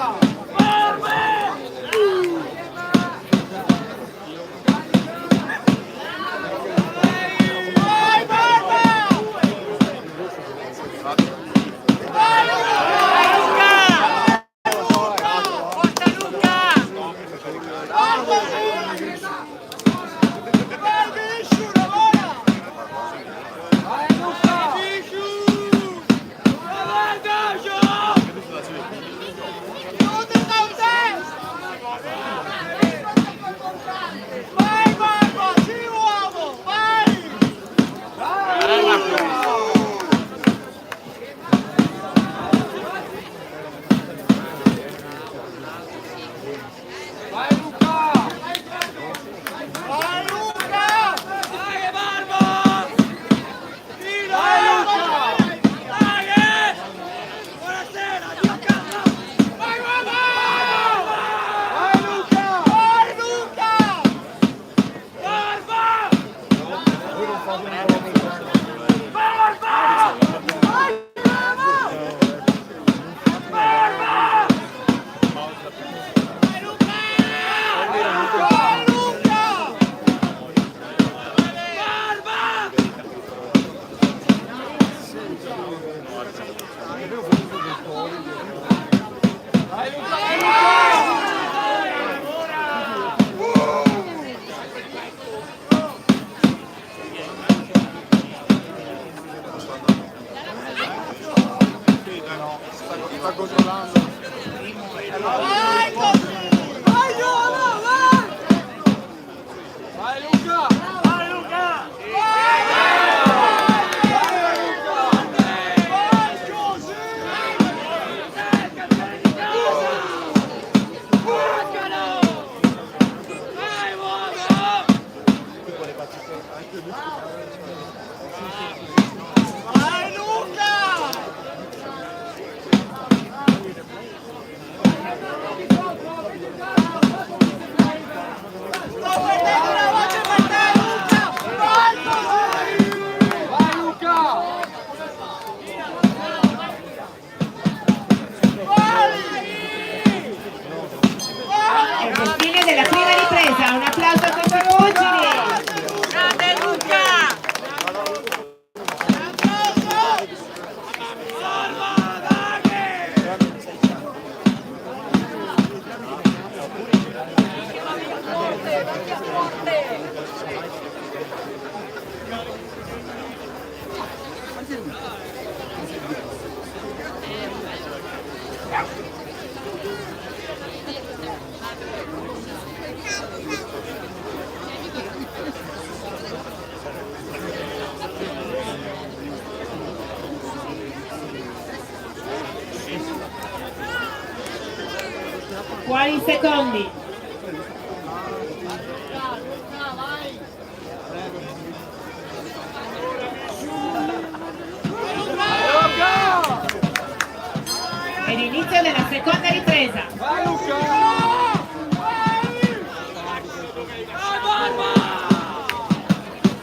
Sta controllando. Vai così! Vai Giovanni, vai! Fuori secondi. Ed inizio della seconda ripresa. Vai Luca!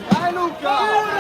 Vai Luca! Vai Luca!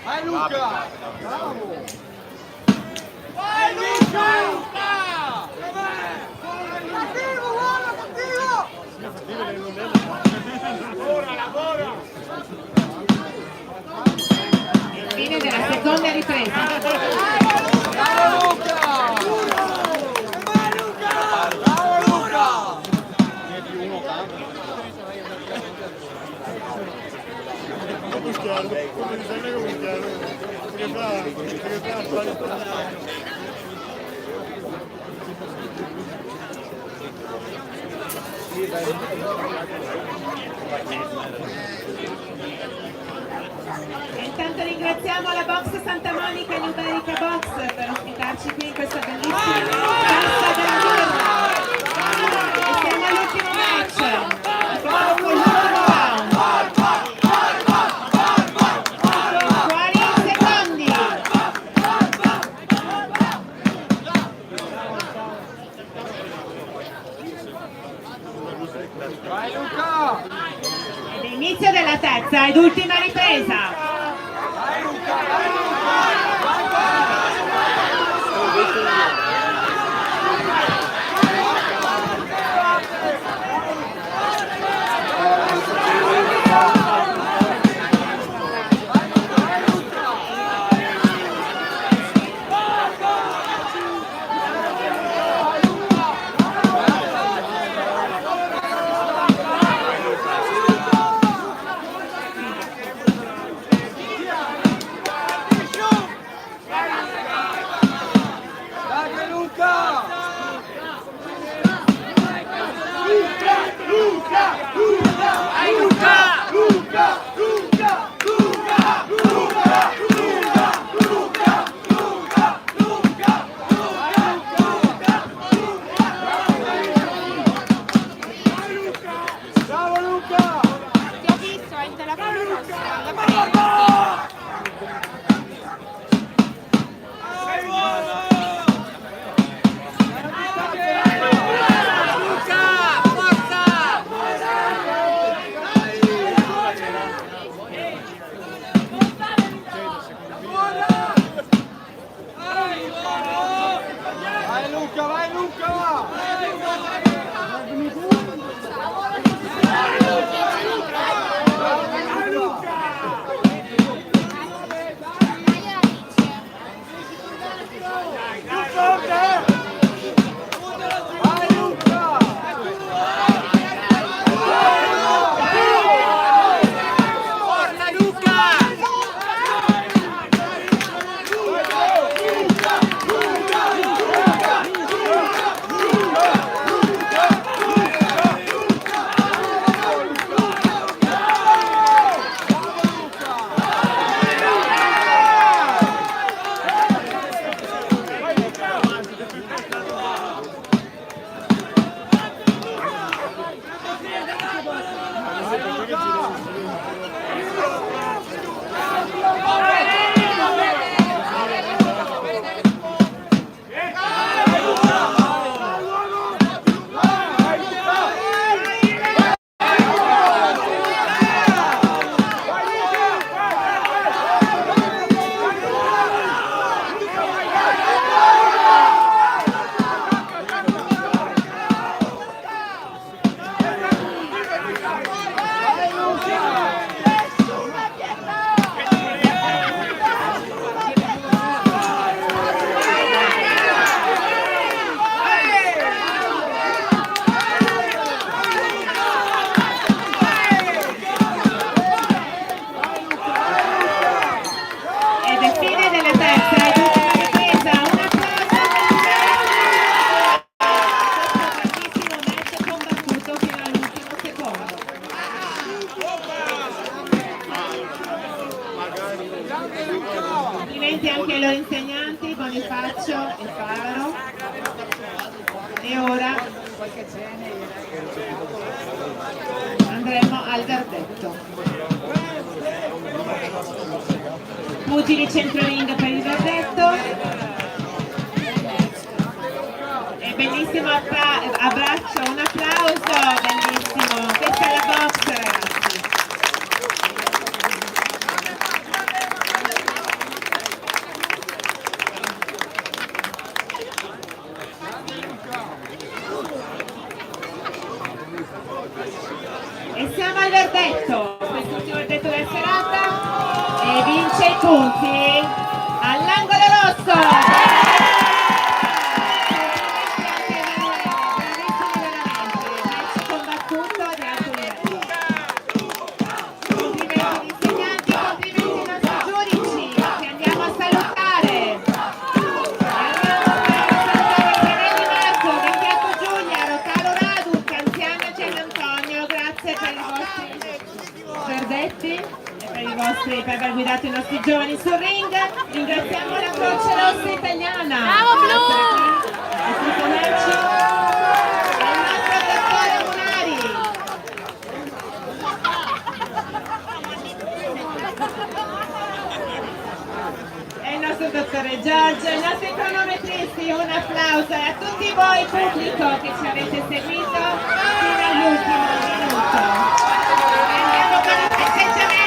Vai Luca! Bravo! Vai Luca! Cattivo, buono, cattivo! Ora, lavora! Fine della seconda ripresa. Bravo Luca! Vai Luca! Bravo Luca! E intanto ringraziamo la Box Santa Monica e Numerica Box per ospitarci qui in questa bellissima piazza della birra. E siamo all'ultimo match. L'ultimo round. Fuori in secondi. Vai Luca! Ed inizio della terza ed ultima ripresa. Vai Luca! Vai Luca! Bonifacio e Favaro. E ora andremo al verdetto. Pugili centro ring per il verdetto. E bellissimo abbraccio, un applauso, bellissimo. Questa è la box, ragazzi. E siamo al verdetto, quest'ultimo verdetto della serata, e vince i punti all'angolo rosso. Bravissimi veramente, match combattuto di alto livello. Complimenti agli insegnanti, complimenti ai nostri giudici, che andiamo a salutare. Chiarelli Marco, Vecchiato Giulia, Rocalo Radu, Canziano Gian Antonio, grazie per i vostri verdetti e per aver guidato i nostri giovani sul ring. Ringraziamo la Croce Rossa Italiana. Bravo, Blu! E Filippo Merci e il nostro dottore Munari. E il nostro dottore Giorgio, i nostri cronometristi, un applauso, e a tutti voi pubblico che ci avete seguito fino all'ultimo minuto. E andiamo con i festeggiamenti.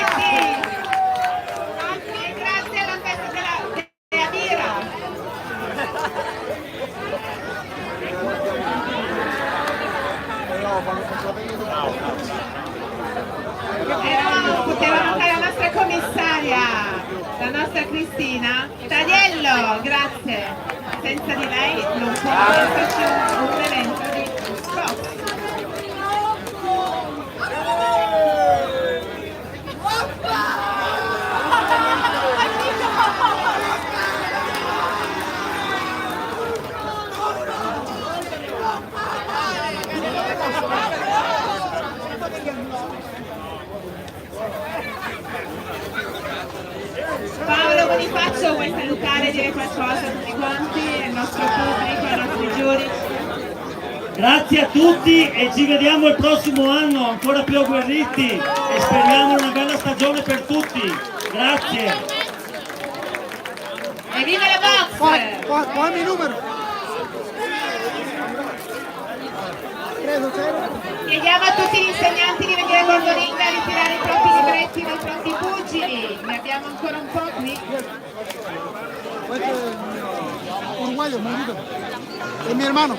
E grazie alla festa della birra. Poteva mancare la nostra commissaria, la nostra Cristina Tagliello, grazie. Senza di lei non può esserci un evento di box. Paolo Bonifacio, vuoi salutare e dire qualcosa a tutti quanti, al nostro pubblico, ai nostri giudici? Grazie a tutti e ci vediamo il prossimo anno ancora più agguerriti e speriamo una bella stagione per tutti. Grazie. E viva la box! Qual è il numero? Credo c'era. Chiediamo a tutti gli insegnanti di venire a bordo ring a ritirare i propri libretti dei propri pugili. Ne abbiamo ancora un po' qui. Uruguayo, Maurito. Es mi hermano.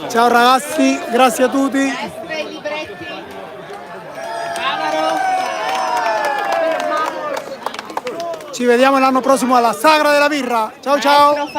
Ciao ragazzi, grazie a tutti. Destra i libretti. Favaro. Ci vediamo l'anno prossimo alla Sagra della Birra. Ciao ciao.